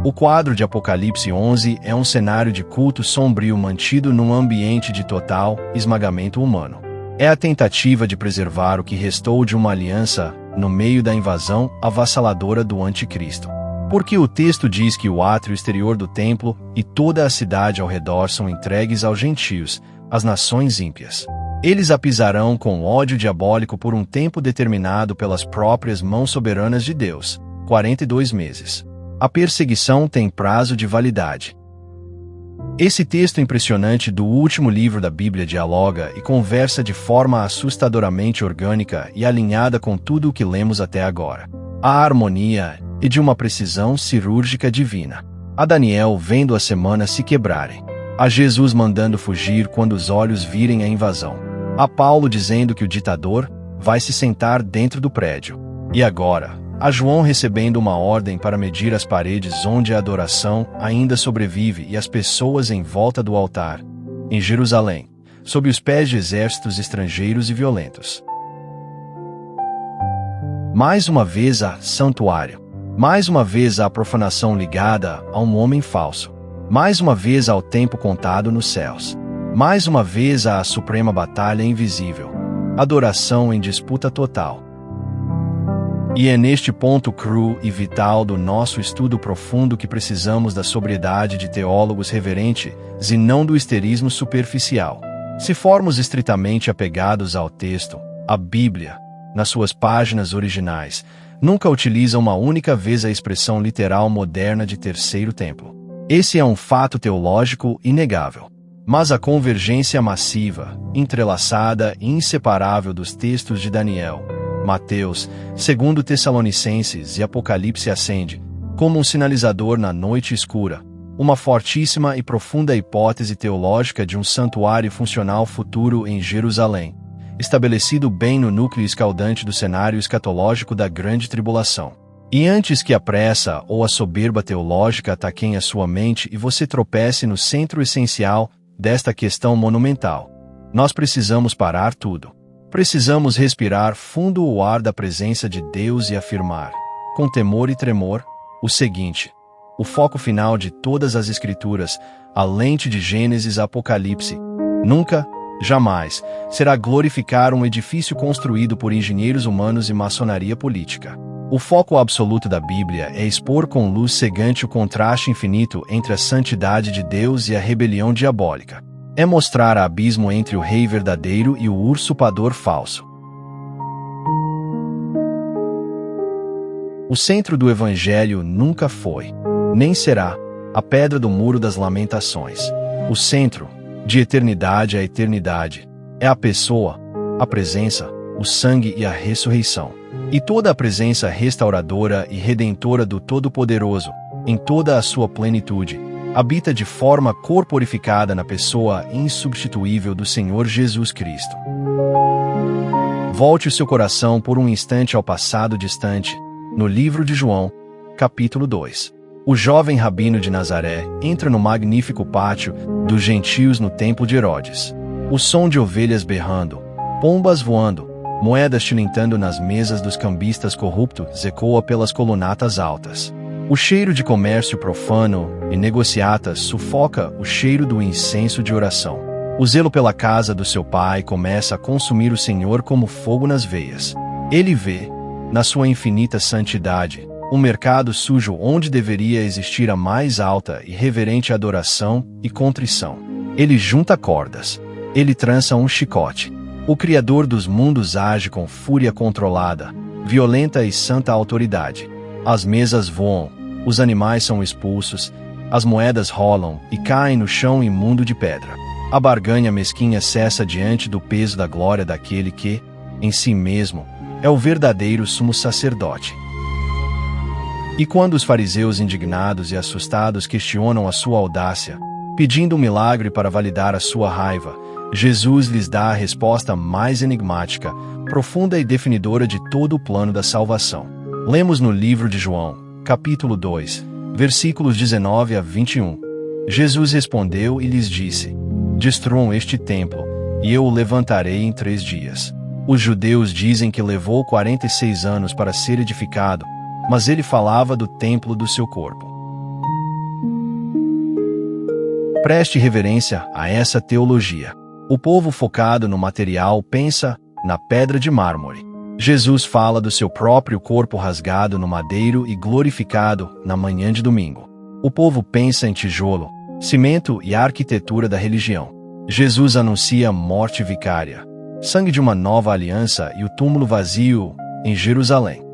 O quadro de Apocalipse 11 é um cenário de culto sombrio mantido num ambiente de total esmagamento humano. É a tentativa de preservar o que restou de uma aliança no meio da invasão avassaladora do Anticristo. Porque o texto diz que o átrio exterior do templo e toda a cidade ao redor são entregues aos gentios, às nações ímpias. Eles a pisarão com ódio diabólico por um tempo determinado pelas próprias mãos soberanas de Deus, 42 meses. A perseguição tem prazo de validade. Esse texto impressionante do último livro da Bíblia dialoga e conversa de forma assustadoramente orgânica e alinhada com tudo o que lemos até agora. A harmonia e de uma precisão cirúrgica divina. A Daniel vendo as semanas se quebrarem. A Jesus mandando fugir quando os olhos virem a invasão. A Paulo dizendo que o ditador vai se sentar dentro do prédio. E agora, a João recebendo uma ordem para medir as paredes onde a adoração ainda sobrevive e as pessoas em volta do altar, em Jerusalém, sob os pés de exércitos estrangeiros e violentos. Mais uma vez a santuário. Mais uma vez a profanação ligada a um homem falso. Mais uma vez ao tempo contado nos céus. Mais uma vez a suprema batalha invisível. Adoração em disputa total. E é neste ponto cru e vital do nosso estudo profundo que precisamos da sobriedade de teólogos reverentes e não do histerismo superficial. Se formos estritamente apegados ao texto, a Bíblia, nas suas páginas originais, nunca utiliza uma única vez a expressão literal moderna de terceiro templo. Esse é um fato teológico inegável. Mas a convergência massiva, entrelaçada e inseparável dos textos de Daniel, Mateus, 2 Tessalonicenses e Apocalipse acende, como um sinalizador na noite escura, uma fortíssima e profunda hipótese teológica de um santuário funcional futuro em Jerusalém, estabelecido bem no núcleo escaldante do cenário escatológico da grande tribulação. E antes que a pressa ou a soberba teológica ataquem a sua mente e você tropece no centro essencial desta questão monumental, nós precisamos parar tudo. Precisamos respirar fundo o ar da presença de Deus e afirmar, com temor e tremor, o seguinte: o foco final de todas as Escrituras, a lente de Gênesis a Apocalipse. Nunca, jamais, será glorificar um edifício construído por engenheiros humanos e maçonaria política. O foco absoluto da Bíblia é expor com luz cegante o contraste infinito entre a santidade de Deus e a rebelião diabólica. É mostrar o abismo entre o rei verdadeiro e o usurpador falso. O centro do Evangelho nunca foi, nem será, a pedra do muro das lamentações. O centro, de eternidade a eternidade, é a pessoa, a presença, o sangue e a ressurreição. E toda a presença restauradora e redentora do Todo-Poderoso, em toda a sua plenitude, habita de forma corporificada na pessoa insubstituível do Senhor Jesus Cristo. Volte o seu coração por um instante ao passado distante, no livro de João, capítulo 2. O jovem rabino de Nazaré entra no magnífico pátio dos gentios no templo de Herodes. O som de ovelhas berrando, pombas voando, moedas tilintando nas mesas dos cambistas corruptos ecoa pelas colunatas altas. O cheiro de comércio profano e negociatas sufoca o cheiro do incenso de oração. O zelo pela casa do seu pai começa a consumir o Senhor como fogo nas veias. Ele vê, na sua infinita santidade, um mercado sujo onde deveria existir a mais alta e reverente adoração e contrição. Ele junta cordas. Ele trança um chicote. O Criador dos mundos age com fúria controlada, violenta e santa autoridade. As mesas voam, os animais são expulsos, as moedas rolam e caem no chão imundo de pedra. A barganha mesquinha cessa diante do peso da glória daquele que, em si mesmo, é o verdadeiro sumo sacerdote. E quando os fariseus indignados e assustados questionam a sua audácia, pedindo um milagre para validar a sua raiva, Jesus lhes dá a resposta mais enigmática, profunda e definidora de todo o plano da salvação. Lemos no livro de João, capítulo 2, versículos 19 a 21. Jesus respondeu e lhes disse: Destruam este templo, e eu o levantarei em 3 dias. Os judeus dizem que levou 46 anos para ser edificado, mas ele falava do templo do seu corpo. Preste reverência a essa teologia. O povo focado no material pensa na pedra de mármore. Jesus fala do seu próprio corpo rasgado no madeiro e glorificado na manhã de domingo. O povo pensa em tijolo, cimento e arquitetura da religião. Jesus anuncia morte vicária, sangue de uma nova aliança e o túmulo vazio em Jerusalém.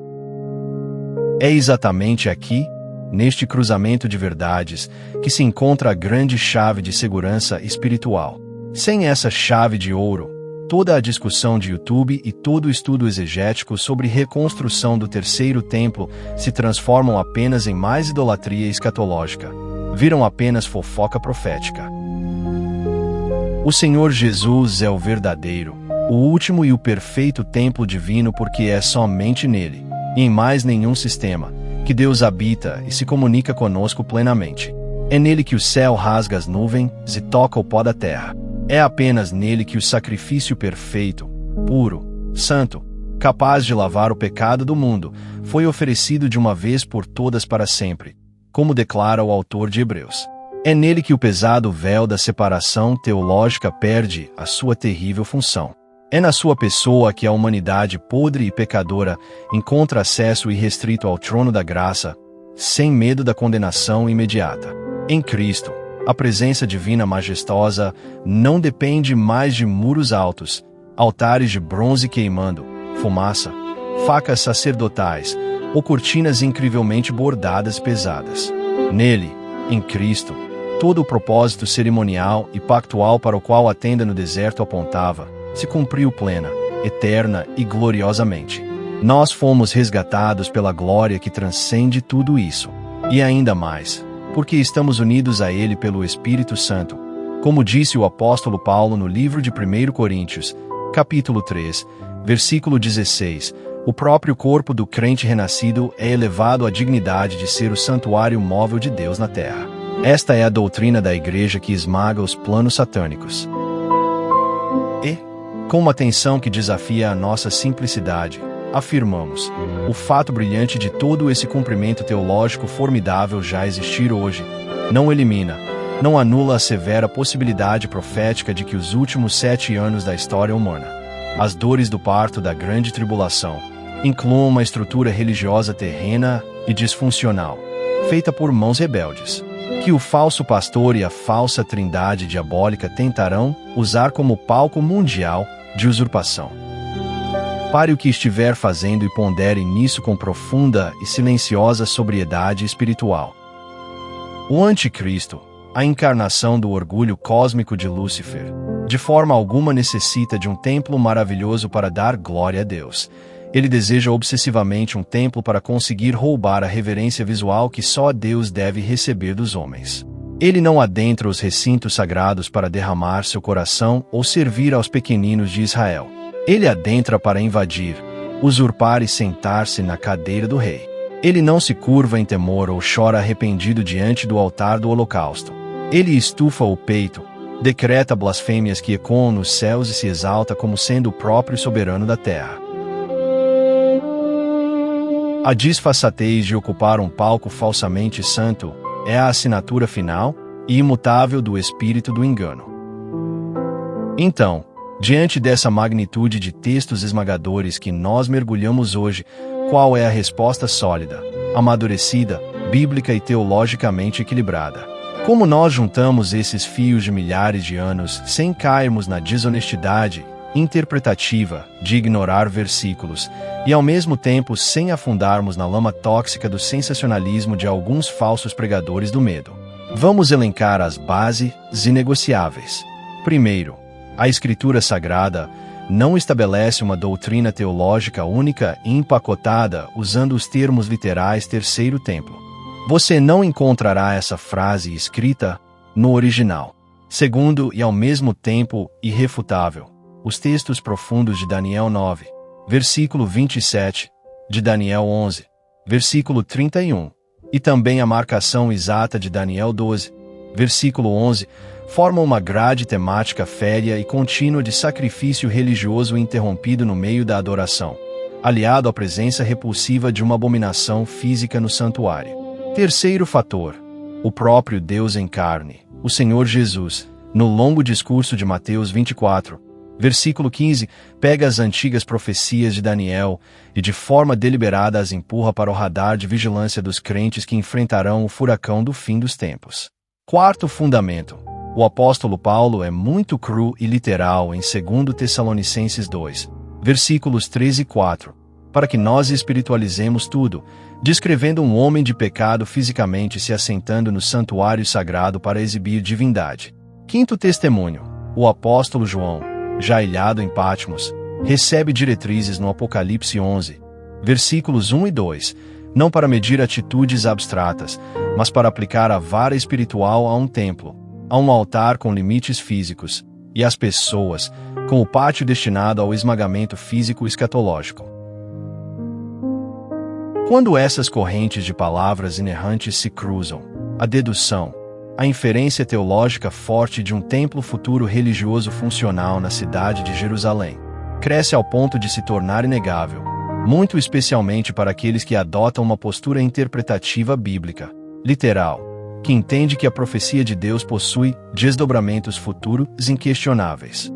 É exatamente aqui, neste cruzamento de verdades, que se encontra a grande chave de segurança espiritual. Sem essa chave de ouro, toda a discussão de YouTube e todo o estudo exegético sobre reconstrução do terceiro templo se transformam apenas em mais idolatria escatológica. Viram apenas fofoca profética. O Senhor Jesus é o verdadeiro, o último e o perfeito templo divino porque é somente nele, e em mais nenhum sistema, que Deus habita e se comunica conosco plenamente. É nele que o céu rasga as nuvens e toca o pó da terra. É apenas nele que o sacrifício perfeito, puro, santo, capaz de lavar o pecado do mundo, foi oferecido de uma vez por todas para sempre, como declara o autor de Hebreus. É nele que o pesado véu da separação teológica perde a sua terrível função. É na sua pessoa que a humanidade podre e pecadora encontra acesso irrestrito ao trono da graça, sem medo da condenação imediata. Em Cristo, a presença divina majestosa não depende mais de muros altos, altares de bronze queimando, fumaça, facas sacerdotais ou cortinas incrivelmente bordadas pesadas. Nele, em Cristo, todo o propósito cerimonial e pactual para o qual a tenda no deserto apontava, se cumpriu plena, eterna e gloriosamente. Nós fomos resgatados pela glória que transcende tudo isso, e ainda mais, porque estamos unidos a Ele pelo Espírito Santo, como disse o apóstolo Paulo no livro de 1 Coríntios, capítulo 3, versículo 16, o próprio corpo do crente renascido é elevado à dignidade de ser o santuário móvel de Deus na terra. Esta é a doutrina da Igreja que esmaga os planos satânicos. E, com uma tensão que desafia a nossa simplicidade, afirmamos: o fato brilhante de todo esse cumprimento teológico formidável já existir hoje, não elimina, não anula a severa possibilidade profética de que os últimos 7 anos da história humana, as dores do parto da grande tribulação, incluam uma estrutura religiosa terrena e disfuncional, feita por mãos rebeldes, que o falso pastor e a falsa trindade diabólica tentarão usar como palco mundial de usurpação. Pare o que estiver fazendo e pondere nisso com profunda e silenciosa sobriedade espiritual. O Anticristo, a encarnação do orgulho cósmico de Lúcifer, de forma alguma necessita de um templo maravilhoso para dar glória a Deus. Ele deseja obsessivamente um templo para conseguir roubar a reverência visual que só Deus deve receber dos homens. Ele não adentra os recintos sagrados para derramar seu coração ou servir aos pequeninos de Israel. Ele adentra para invadir, usurpar e sentar-se na cadeira do rei. Ele não se curva em temor ou chora arrependido diante do altar do holocausto. Ele estufa o peito, decreta blasfêmias que ecoam nos céus e se exalta como sendo o próprio soberano da terra. A disfarçatez de ocupar um palco falsamente santo é a assinatura final e imutável do espírito do engano. Então, diante dessa magnitude de textos esmagadores que nós mergulhamos hoje, qual é a resposta sólida, amadurecida, bíblica e teologicamente equilibrada? Como nós juntamos esses fios de milhares de anos sem cairmos na desonestidade interpretativa de ignorar versículos e, ao mesmo tempo, sem afundarmos na lama tóxica do sensacionalismo de alguns falsos pregadores do medo? Vamos elencar as bases inegociáveis. Primeiro, a Escritura Sagrada não estabelece uma doutrina teológica única e empacotada usando os termos literais terceiro templo. Você não encontrará essa frase escrita no original. Segundo, e ao mesmo tempo irrefutável, os textos profundos de Daniel 9, versículo 27, de Daniel 11, versículo 31, e também a marcação exata de Daniel 12, versículo 11, formam uma grade temática féria e contínua de sacrifício religioso interrompido no meio da adoração, aliado à presença repulsiva de uma abominação física no santuário. Terceiro fator, o próprio Deus em carne, o Senhor Jesus, no longo discurso de Mateus 24, versículo 15, pega as antigas profecias de Daniel e de forma deliberada as empurra para o radar de vigilância dos crentes que enfrentarão o furacão do fim dos tempos. Quarto fundamento. O apóstolo Paulo é muito cru e literal em 2 Tessalonicenses 2, versículos 13 e 4, para que nós espiritualizemos tudo, descrevendo um homem de pecado fisicamente se assentando no santuário sagrado para exibir divindade. Quinto testemunho. O apóstolo João, já ilhado em Patmos, recebe diretrizes no Apocalipse 11, versículos 1 e 2, não para medir atitudes abstratas, mas para aplicar a vara espiritual a um templo, a um altar com limites físicos, e às pessoas, com o pátio destinado ao esmagamento físico escatológico. Quando essas correntes de palavras inerrantes se cruzam, a dedução, a inferência teológica forte de um templo futuro religioso funcional na cidade de Jerusalém cresce ao ponto de se tornar inegável, muito especialmente para aqueles que adotam uma postura interpretativa bíblica, literal, que entende que a profecia de Deus possui desdobramentos futuros inquestionáveis.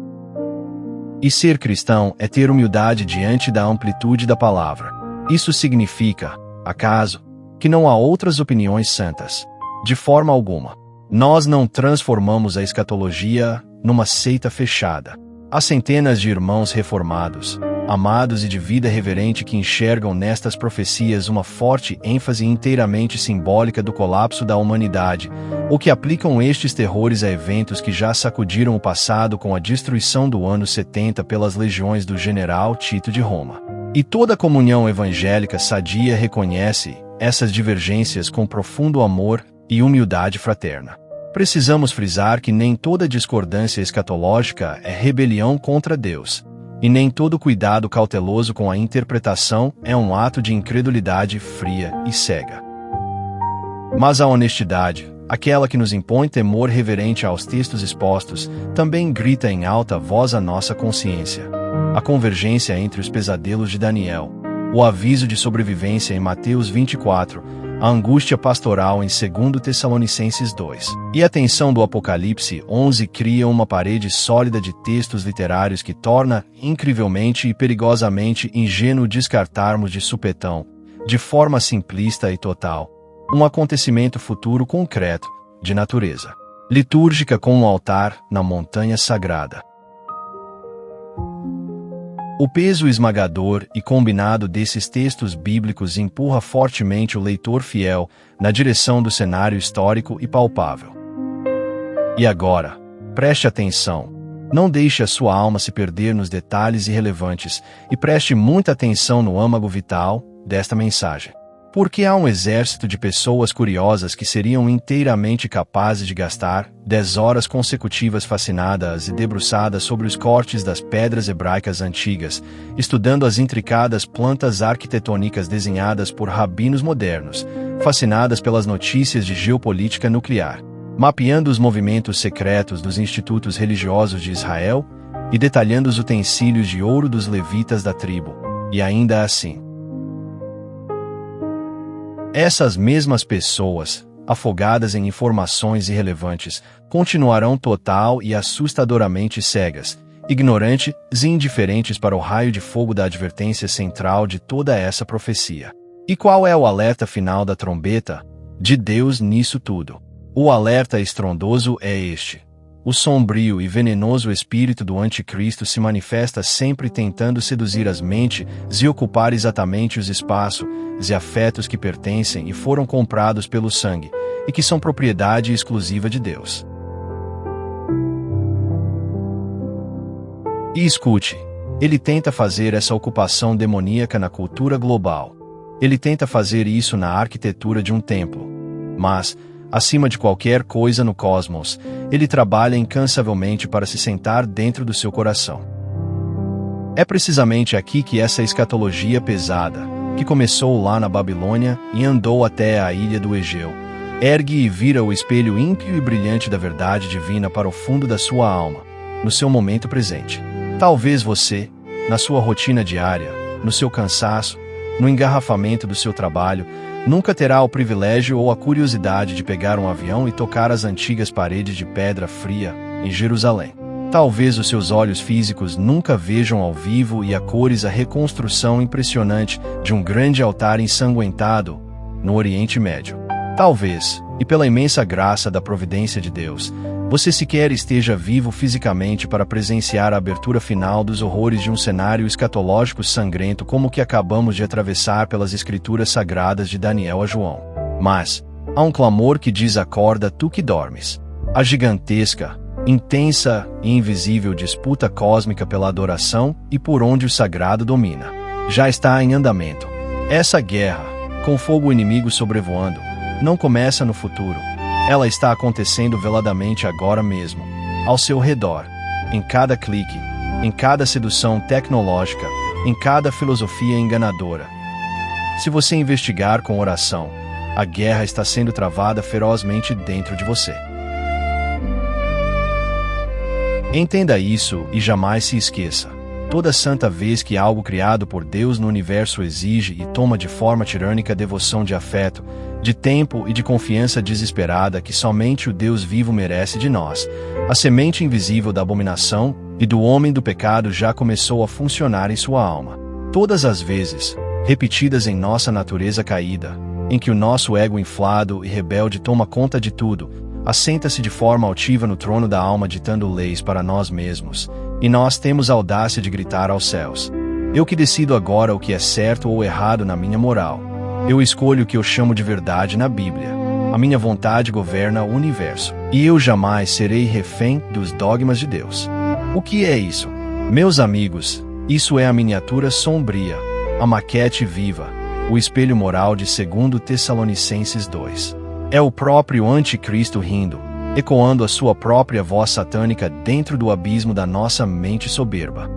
E ser cristão é ter humildade diante da amplitude da palavra. Isso significa, acaso, que não há outras opiniões santas? De forma alguma. Nós não transformamos a escatologia numa seita fechada. Há centenas de irmãos reformados, amados e de vida reverente que enxergam nestas profecias uma forte ênfase inteiramente simbólica do colapso da humanidade, ou que aplicam estes terrores a eventos que já sacudiram o passado com a destruição do ano 70 pelas legiões do general Tito de Roma. E toda a comunhão evangélica sadia reconhece essas divergências com profundo amor e humildade fraterna. Precisamos frisar que nem toda discordância escatológica é rebelião contra Deus, e nem todo cuidado cauteloso com a interpretação é um ato de incredulidade fria e cega. Mas a honestidade, aquela que nos impõe temor reverente aos textos expostos, também grita em alta voz a nossa consciência. A convergência entre os pesadelos de Daniel, o aviso de sobrevivência em Mateus 24, a angústia pastoral em 2 Tessalonicenses 2, e a tensão do Apocalipse 11 criam uma parede sólida de textos literários que torna incrivelmente e perigosamente ingênuo descartarmos de supetão, de forma simplista e total, um acontecimento futuro concreto, de natureza litúrgica com um altar na montanha sagrada. O peso esmagador e combinado desses textos bíblicos empurra fortemente o leitor fiel na direção do cenário histórico e palpável. E agora, preste atenção. Não deixe a sua alma se perder nos detalhes irrelevantes e preste muita atenção no âmago vital desta mensagem. Porque há um exército de pessoas curiosas que seriam inteiramente capazes de gastar 10 horas consecutivas fascinadas e debruçadas sobre os cortes das pedras hebraicas antigas, estudando as intricadas plantas arquitetônicas desenhadas por rabinos modernos, fascinadas pelas notícias de geopolítica nuclear, mapeando os movimentos secretos dos institutos religiosos de Israel e detalhando os utensílios de ouro dos levitas da tribo, e ainda assim. Essas mesmas pessoas, afogadas em informações irrelevantes, continuarão total e assustadoramente cegas, ignorantes e indiferentes para o raio de fogo da advertência central de toda essa profecia. E qual é o alerta final da trombeta de Deus nisso tudo? O alerta estrondoso é este. O sombrio e venenoso espírito do anticristo se manifesta sempre tentando seduzir as mentes e ocupar exatamente os espaços e afetos que pertencem e foram comprados pelo sangue, e que são propriedade exclusiva de Deus. E escute, ele tenta fazer essa ocupação demoníaca na cultura global. Ele tenta fazer isso na arquitetura de um templo. Mas, acima de qualquer coisa no cosmos, ele trabalha incansavelmente para se sentar dentro do seu coração. É precisamente aqui que essa escatologia pesada, que começou lá na Babilônia e andou até a ilha do Egeu, ergue e vira o espelho ímpio e brilhante da verdade divina para o fundo da sua alma, no seu momento presente. Talvez você, na sua rotina diária, no seu cansaço, no engarrafamento do seu trabalho, nunca terá o privilégio ou a curiosidade de pegar um avião e tocar as antigas paredes de pedra fria em Jerusalém. Talvez os seus olhos físicos nunca vejam ao vivo e a cores a reconstrução impressionante de um grande altar ensanguentado no Oriente Médio. Talvez, e pela imensa graça da providência de Deus, você sequer esteja vivo fisicamente para presenciar a abertura final dos horrores de um cenário escatológico sangrento como o que acabamos de atravessar pelas escrituras sagradas de Daniel a João. Mas, há um clamor que diz: acorda tu que dormes. A gigantesca, intensa e invisível disputa cósmica pela adoração e por onde o sagrado domina já está em andamento. Essa guerra, com fogo inimigo sobrevoando, não começa no futuro. Ela está acontecendo veladamente agora mesmo, ao seu redor, em cada clique, em cada sedução tecnológica, em cada filosofia enganadora. Se você investigar com oração, a guerra está sendo travada ferozmente dentro de você. Entenda isso e jamais se esqueça. Toda santa vez que algo criado por Deus no universo exige e toma de forma tirânica devoção de afeto, de tempo e de confiança desesperada que somente o Deus vivo merece de nós, a semente invisível da abominação e do homem do pecado já começou a funcionar em sua alma. Todas as vezes, repetidas em nossa natureza caída, em que o nosso ego inflado e rebelde toma conta de tudo, assenta-se de forma altiva no trono da alma ditando leis para nós mesmos, e nós temos a audácia de gritar aos céus: eu que decido agora o que é certo ou errado na minha moral. Eu escolho o que eu chamo de verdade na Bíblia. A minha vontade governa o universo, e eu jamais serei refém dos dogmas de Deus. O que é isso? Meus amigos, isso é a miniatura sombria, a maquete viva, o espelho moral de 2 Tessalonicenses 2. É o próprio anticristo rindo, ecoando a sua própria voz satânica dentro do abismo da nossa mente soberba.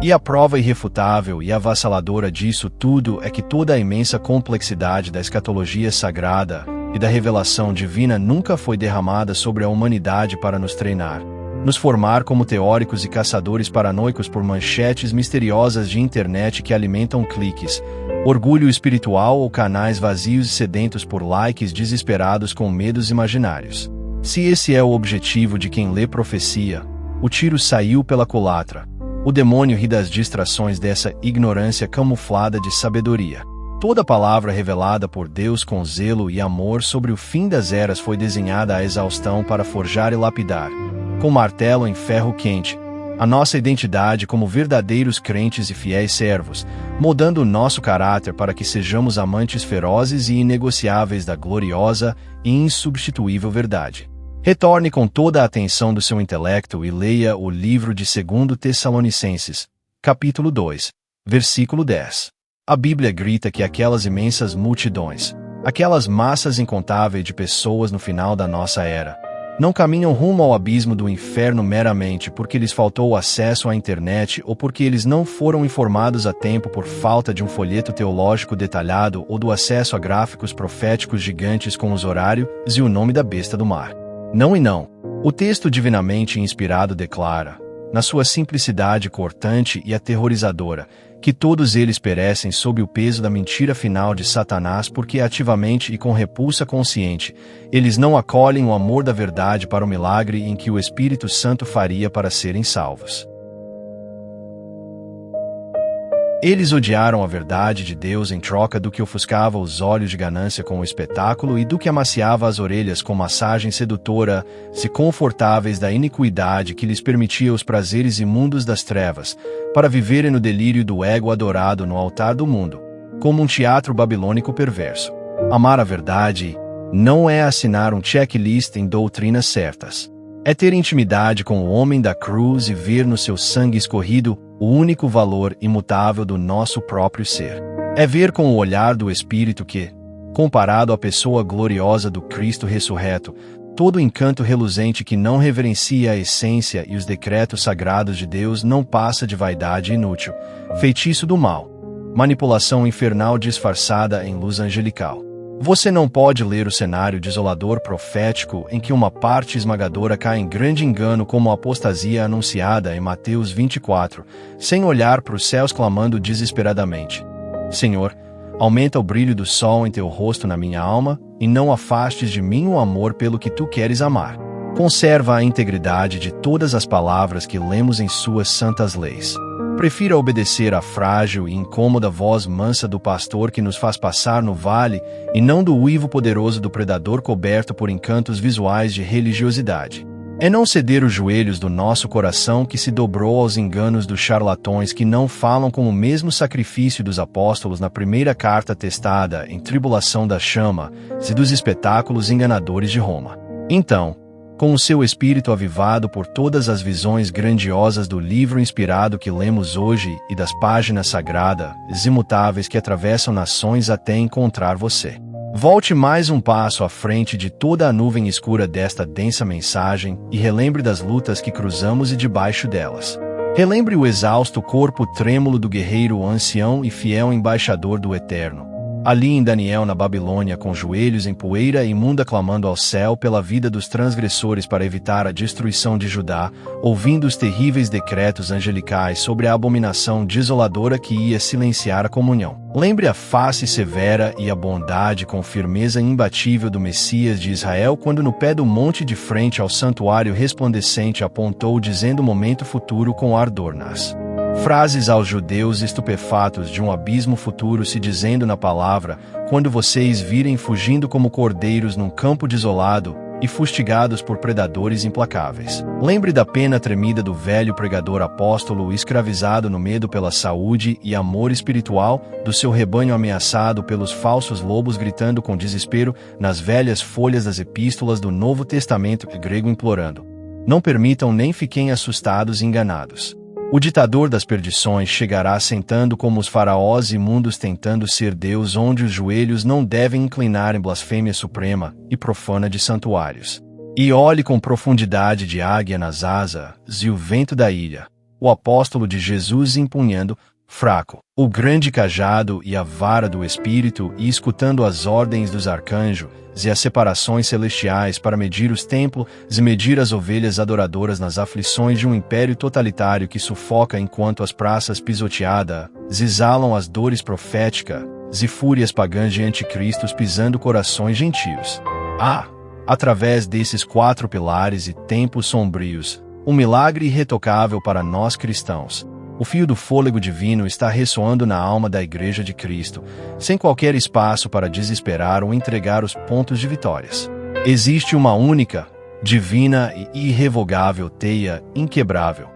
E a prova irrefutável e avassaladora disso tudo é que toda a imensa complexidade da escatologia sagrada e da revelação divina nunca foi derramada sobre a humanidade para nos treinar, nos formar como teóricos e caçadores paranoicos por manchetes misteriosas de internet que alimentam cliques, orgulho espiritual ou canais vazios e sedentos por likes desesperados com medos imaginários. Se esse é o objetivo de quem lê profecia, o tiro saiu pela culatra. O demônio ri das distrações dessa ignorância camuflada de sabedoria. Toda palavra revelada por Deus com zelo e amor sobre o fim das eras foi desenhada à exaustão para forjar e lapidar, com martelo em ferro quente, a nossa identidade como verdadeiros crentes e fiéis servos, moldando o nosso caráter para que sejamos amantes ferozes e inegociáveis da gloriosa e insubstituível verdade. Retorne com toda a atenção do seu intelecto e leia o livro de 2 Tessalonicenses, capítulo 2, versículo 10. A Bíblia grita que aquelas imensas multidões, aquelas massas incontáveis de pessoas no final da nossa era, não caminham rumo ao abismo do inferno meramente porque lhes faltou acesso à internet ou porque eles não foram informados a tempo por falta de um folheto teológico detalhado ou do acesso a gráficos proféticos gigantes com os horários e o nome da besta do mar. Não e não. O texto divinamente inspirado declara, na sua simplicidade cortante e aterrorizadora, que todos eles perecem sob o peso da mentira final de Satanás porque ativamente e com repulsa consciente, eles não acolhem o amor da verdade para o milagre em que o Espírito Santo faria para serem salvos. Eles odiaram a verdade de Deus em troca do que ofuscava os olhos de ganância com o espetáculo e do que amaciava as orelhas com massagem sedutora, se confortáveis da iniquidade que lhes permitia os prazeres imundos das trevas, para viverem no delírio do ego adorado no altar do mundo, como um teatro babilônico perverso. Amar a verdade não é assinar um checklist em doutrinas certas. É ter intimidade com o homem da cruz e ver no seu sangue escorrido o único valor imutável do nosso próprio ser. É ver com o olhar do Espírito que, comparado à pessoa gloriosa do Cristo ressurreto, todo encanto reluzente que não reverencia a essência e os decretos sagrados de Deus não passa de vaidade inútil, feitiço do mal, manipulação infernal disfarçada em luz angelical. Você não pode ler o cenário desolador profético em que uma parte esmagadora cai em grande engano como a apostasia anunciada em Mateus 24, sem olhar para os céus clamando desesperadamente: Senhor, aumenta o brilho do sol em teu rosto na minha alma, e não afastes de mim o amor pelo que tu queres amar. Conserva a integridade de todas as palavras que lemos em suas santas leis. Prefira obedecer à frágil e incômoda voz mansa do pastor que nos faz passar no vale e não do uivo poderoso do predador coberto por encantos visuais de religiosidade. É não ceder os joelhos do nosso coração que se dobrou aos enganos dos charlatões que não falam com o mesmo sacrifício dos apóstolos na primeira carta testada em tribulação da chama e dos espetáculos enganadores de Roma. Então, com o seu espírito avivado por todas as visões grandiosas do livro inspirado que lemos hoje e das páginas sagradas, imutáveis que atravessam nações até encontrar você. Volte mais um passo à frente de toda a nuvem escura desta densa mensagem e relembre das lutas que cruzamos e debaixo delas. Relembre o exausto corpo trêmulo do guerreiro ancião e fiel embaixador do Eterno. Ali em Daniel na Babilônia com joelhos em poeira imunda clamando ao céu pela vida dos transgressores para evitar a destruição de Judá, ouvindo os terríveis decretos angelicais sobre a abominação desoladora que ia silenciar a comunhão. Lembre a face severa e a bondade com firmeza imbatível do Messias de Israel quando no pé do monte de frente ao santuário resplandecente apontou dizendo o momento futuro com ardor nas frases aos judeus estupefatos de um abismo futuro se dizendo na palavra, quando vocês virem fugindo como cordeiros num campo desolado e fustigados por predadores implacáveis. Lembre da pena tremida do velho pregador apóstolo escravizado no medo pela saúde e amor espiritual, do seu rebanho ameaçado pelos falsos lobos gritando com desespero nas velhas folhas das epístolas do Novo Testamento grego implorando: não permitam nem fiquem assustados e enganados. O ditador das perdições chegará sentando como os faraós imundos tentando ser Deus onde os joelhos não devem inclinar em blasfêmia suprema e profana de santuários. E olhe com profundidade de águia nas asas e o vento da ilha, o apóstolo de Jesus empunhando fraco. O grande cajado e a vara do Espírito, e escutando as ordens dos arcanjos e as separações celestiais para medir os templos e medir as ovelhas adoradoras nas aflições de um império totalitário que sufoca enquanto as praças pisoteadas exalam as dores proféticas e fúrias pagãs de anticristos pisando corações gentios. Através desses 4 pilares e tempos sombrios, um milagre irretocável para nós cristãos. O fio do fôlego divino está ressoando na alma da Igreja de Cristo, sem qualquer espaço para desesperar ou entregar os pontos de vitórias. Existe uma única, divina e irrevogável teia inquebrável,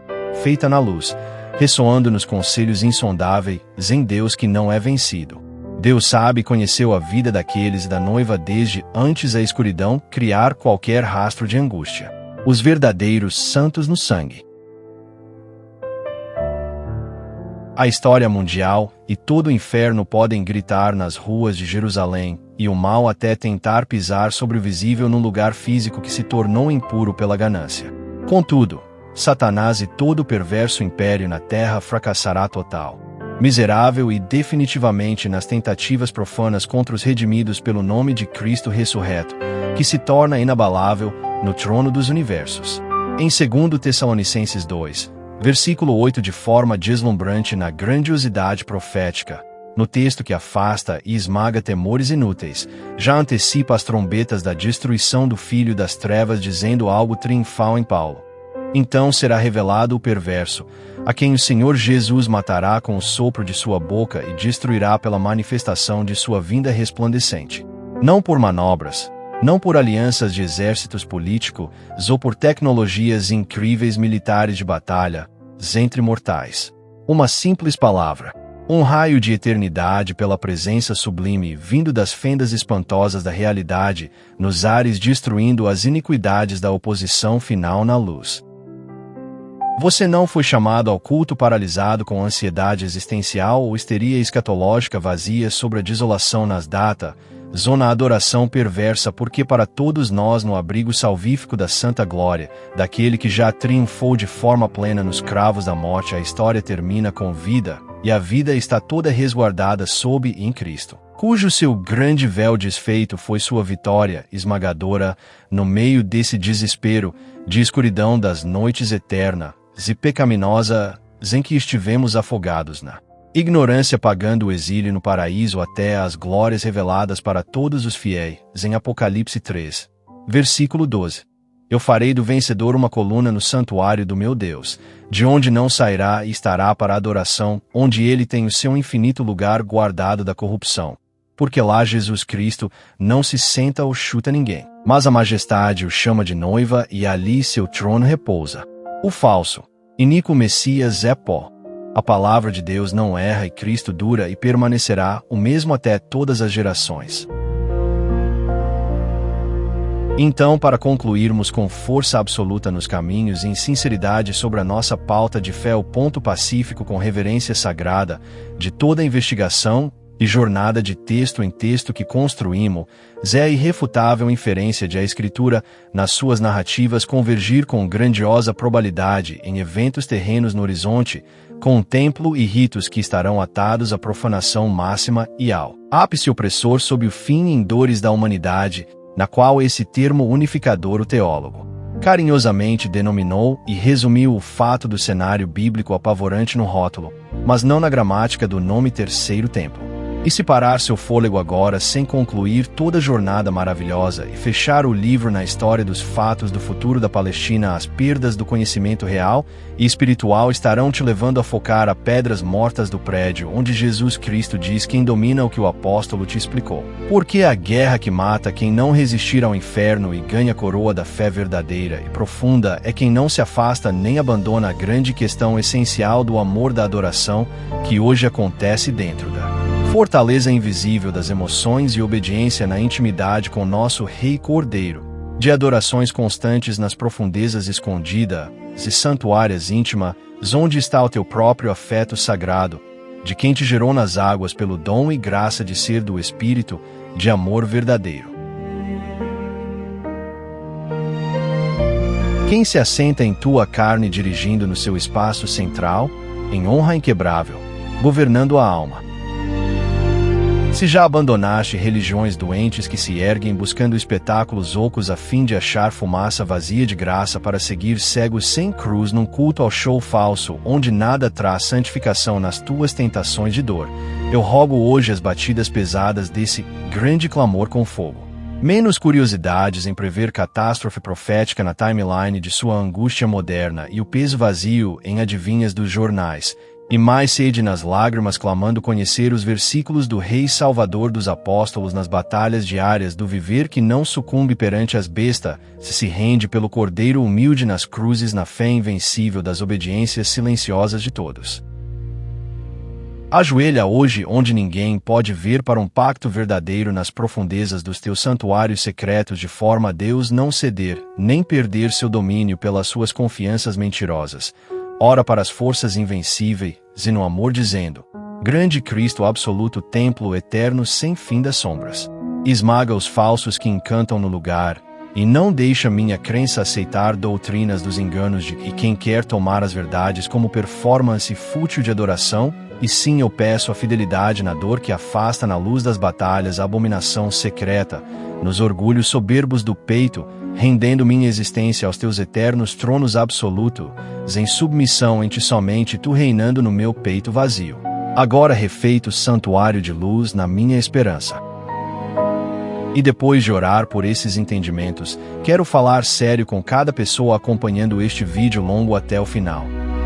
feita na luz, ressoando nos conselhos insondáveis em Deus que não é vencido. Deus sabe e conheceu a vida daqueles da noiva desde antes a escuridão criar qualquer rastro de angústia. Os verdadeiros santos no sangue. A história mundial e todo o inferno podem gritar nas ruas de Jerusalém, e o mal até tentar pisar sobre o visível num lugar físico que se tornou impuro pela ganância. Contudo, Satanás e todo o perverso império na terra fracassará total, miserável e definitivamente nas tentativas profanas contra os redimidos pelo nome de Cristo ressurreto, que se torna inabalável no trono dos universos. Em 2 Tessalonicenses 2, versículo 8, de forma deslumbrante na grandiosidade profética, no texto que afasta e esmaga temores inúteis, já antecipa as trombetas da destruição do filho das trevas, dizendo algo triunfal em Paulo. Então será revelado o perverso, a quem o Senhor Jesus matará com o sopro de sua boca e destruirá pela manifestação de sua vinda resplandecente. Não por manobras, não por alianças de exércitos políticos ou por tecnologias incríveis militares de batalha, entre mortais. Uma simples palavra, um raio de eternidade pela presença sublime vindo das fendas espantosas da realidade, nos ares destruindo as iniquidades da oposição final na luz. Você não foi chamado ao culto paralisado com ansiedade existencial ou histeria escatológica vazia sobre a desolação nas datas, zona adoração perversa, porque para todos nós no abrigo salvífico da santa glória, daquele que já triunfou de forma plena nos cravos da morte, a história termina com vida, e a vida está toda resguardada sob e em Cristo, cujo seu grande véu desfeito foi sua vitória esmagadora, no meio desse desespero, de escuridão das noites eternas e pecaminosas em que estivemos afogados na ignorância, pagando o exílio no paraíso até as glórias reveladas para todos os fiéis, em Apocalipse 3, versículo 12. Eu farei do vencedor uma coluna no santuário do meu Deus, de onde não sairá e estará para adoração, onde ele tem o seu infinito lugar guardado da corrupção. Porque lá Jesus Cristo não se senta ou chuta ninguém, mas a majestade o chama de noiva e ali seu trono repousa. O falso, iníquo Messias é pó. A palavra de Deus não erra e Cristo dura e permanecerá o mesmo até todas as gerações. Então, para concluirmos com força absoluta nos caminhos e em sinceridade sobre a nossa pauta de fé, o ponto pacífico com reverência sagrada de toda a investigação e jornada de texto em texto que construímos, é a irrefutável inferência de a Escritura, nas suas narrativas, convergir com grandiosa probabilidade em eventos terrenos no horizonte, com um templo e ritos que estarão atados à profanação máxima e ao ápice opressor sob o fim em dores da humanidade, na qual esse termo unificador o teólogo carinhosamente denominou e resumiu o fato do cenário bíblico apavorante no rótulo, mas não na gramática do nome terceiro templo. E se parar seu fôlego agora sem concluir toda a jornada maravilhosa e fechar o livro na história dos fatos do futuro da Palestina, as perdas do conhecimento real e espiritual estarão te levando a focar a pedras mortas do prédio onde Jesus Cristo diz quem domina o que o apóstolo te explicou. Porque a guerra que mata quem não resistir ao inferno e ganha a coroa da fé verdadeira e profunda é quem não se afasta nem abandona a grande questão essencial do amor da adoração que hoje acontece dentro da fortaleza invisível das emoções e obediência na intimidade com nosso Rei Cordeiro, de adorações constantes nas profundezas escondidas e santuárias íntimas, onde está o teu próprio afeto sagrado, de quem te gerou nas águas pelo dom e graça de ser do Espírito, de amor verdadeiro. Quem se assenta em tua carne dirigindo no seu espaço central, em honra inquebrável, governando a alma. Se já abandonaste religiões doentes que se erguem buscando espetáculos ocos a fim de achar fumaça vazia de graça para seguir cegos sem cruz num culto ao show falso onde nada traz santificação nas tuas tentações de dor, eu rogo hoje as batidas pesadas desse grande clamor com fogo. Menos curiosidades em prever catástrofe profética na timeline de sua angústia moderna e o peso vazio em adivinhas dos jornais, e mais sede nas lágrimas clamando conhecer os versículos do Rei Salvador dos Apóstolos nas batalhas diárias do viver que não sucumbe perante as bestas, se rende pelo Cordeiro humilde nas cruzes na fé invencível das obediências silenciosas de todos. Ajoelha hoje onde ninguém pode ver para um pacto verdadeiro nas profundezas dos teus santuários secretos de forma a Deus não ceder, nem perder seu domínio pelas suas confianças mentirosas. Ora para as forças invencíveis, e no amor dizendo, grande Cristo absoluto templo eterno sem fim das sombras. Esmaga os falsos que encantam no lugar, e não deixa minha crença aceitar doutrinas dos enganos de quem quer tomar as verdades como performance fútil de adoração, e sim eu peço a fidelidade na dor que afasta na luz das batalhas a abominação secreta, nos orgulhos soberbos do peito, rendendo minha existência aos teus eternos tronos absolutos, em submissão em ti somente tu reinando no meu peito vazio. Agora refeito santuário de luz na minha esperança. E depois de orar por esses entendimentos, quero falar sério com cada pessoa acompanhando este vídeo longo até o final.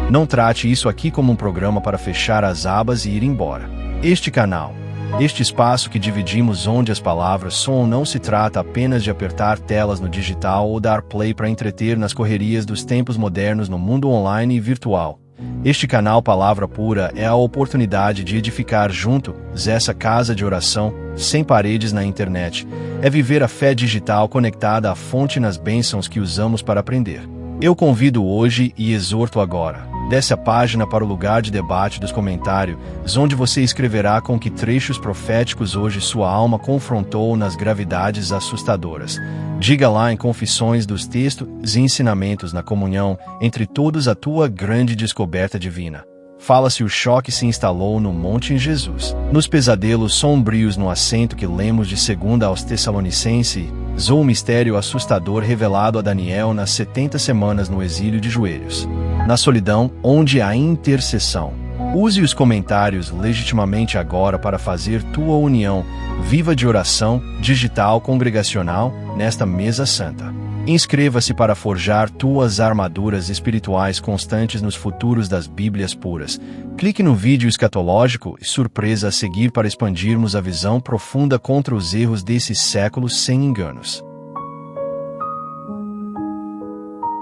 Não trate isso aqui como um programa para fechar as abas e ir embora. Este canal, este espaço que dividimos onde as palavras soam não se trata apenas de apertar telas no digital ou dar play para entreter nas correrias dos tempos modernos no mundo online e virtual. Este canal Palavra Pura é a oportunidade de edificar juntos essa casa de oração, sem paredes na internet. É viver a fé digital conectada à fonte nas bênçãos que usamos para aprender. Eu convido hoje e exorto agora. Desce a página para o lugar de debate dos comentários, onde você escreverá com que trechos proféticos hoje sua alma confrontou nas gravidades assustadoras. Diga lá em confissões dos textos e ensinamentos na comunhão entre todos a tua grande descoberta divina. Fala se o choque se instalou no monte em Jesus. Nos pesadelos sombrios no assento que lemos de 2 aos Tessalonicenses, ou o mistério assustador revelado a Daniel nas 70 semanas no exílio de joelhos. Na solidão, onde há intercessão. Use os comentários legitimamente agora para fazer tua união viva de oração digital congregacional nesta mesa santa. Inscreva-se para forjar tuas armaduras espirituais constantes nos futuros das Bíblias puras. Clique no vídeo escatológico e surpresa a seguir para expandirmos a visão profunda contra os erros desse século sem enganos.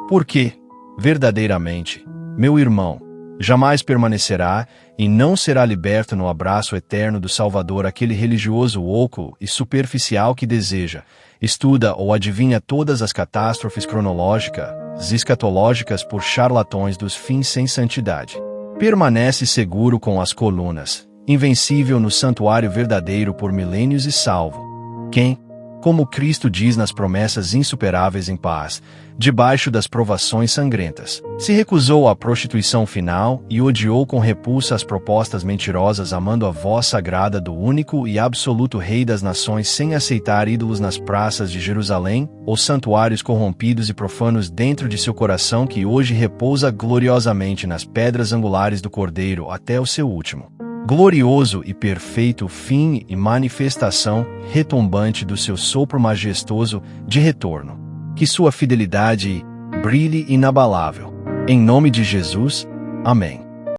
Porque, verdadeiramente, meu irmão, jamais permanecerá e não será liberto no abraço eterno do Salvador aquele religioso oco e superficial que deseja, estuda ou adivinha todas as catástrofes cronológicas, escatológicas por charlatões dos fins sem santidade. Permanece seguro com as colunas, invencível no santuário verdadeiro por milênios e salvo. Quem, como Cristo diz nas promessas insuperáveis em paz, debaixo das provações sangrentas, se recusou à prostituição final e odiou com repulsa as propostas mentirosas amando a voz sagrada do único e absoluto Rei das Nações sem aceitar ídolos nas praças de Jerusalém, ou santuários corrompidos e profanos dentro de seu coração que hoje repousa gloriosamente nas pedras angulares do Cordeiro até o seu último glorioso e perfeito fim e manifestação retumbante do seu sopro majestoso de retorno. Que sua fidelidade brilhe inabalável. Em nome de Jesus, amém.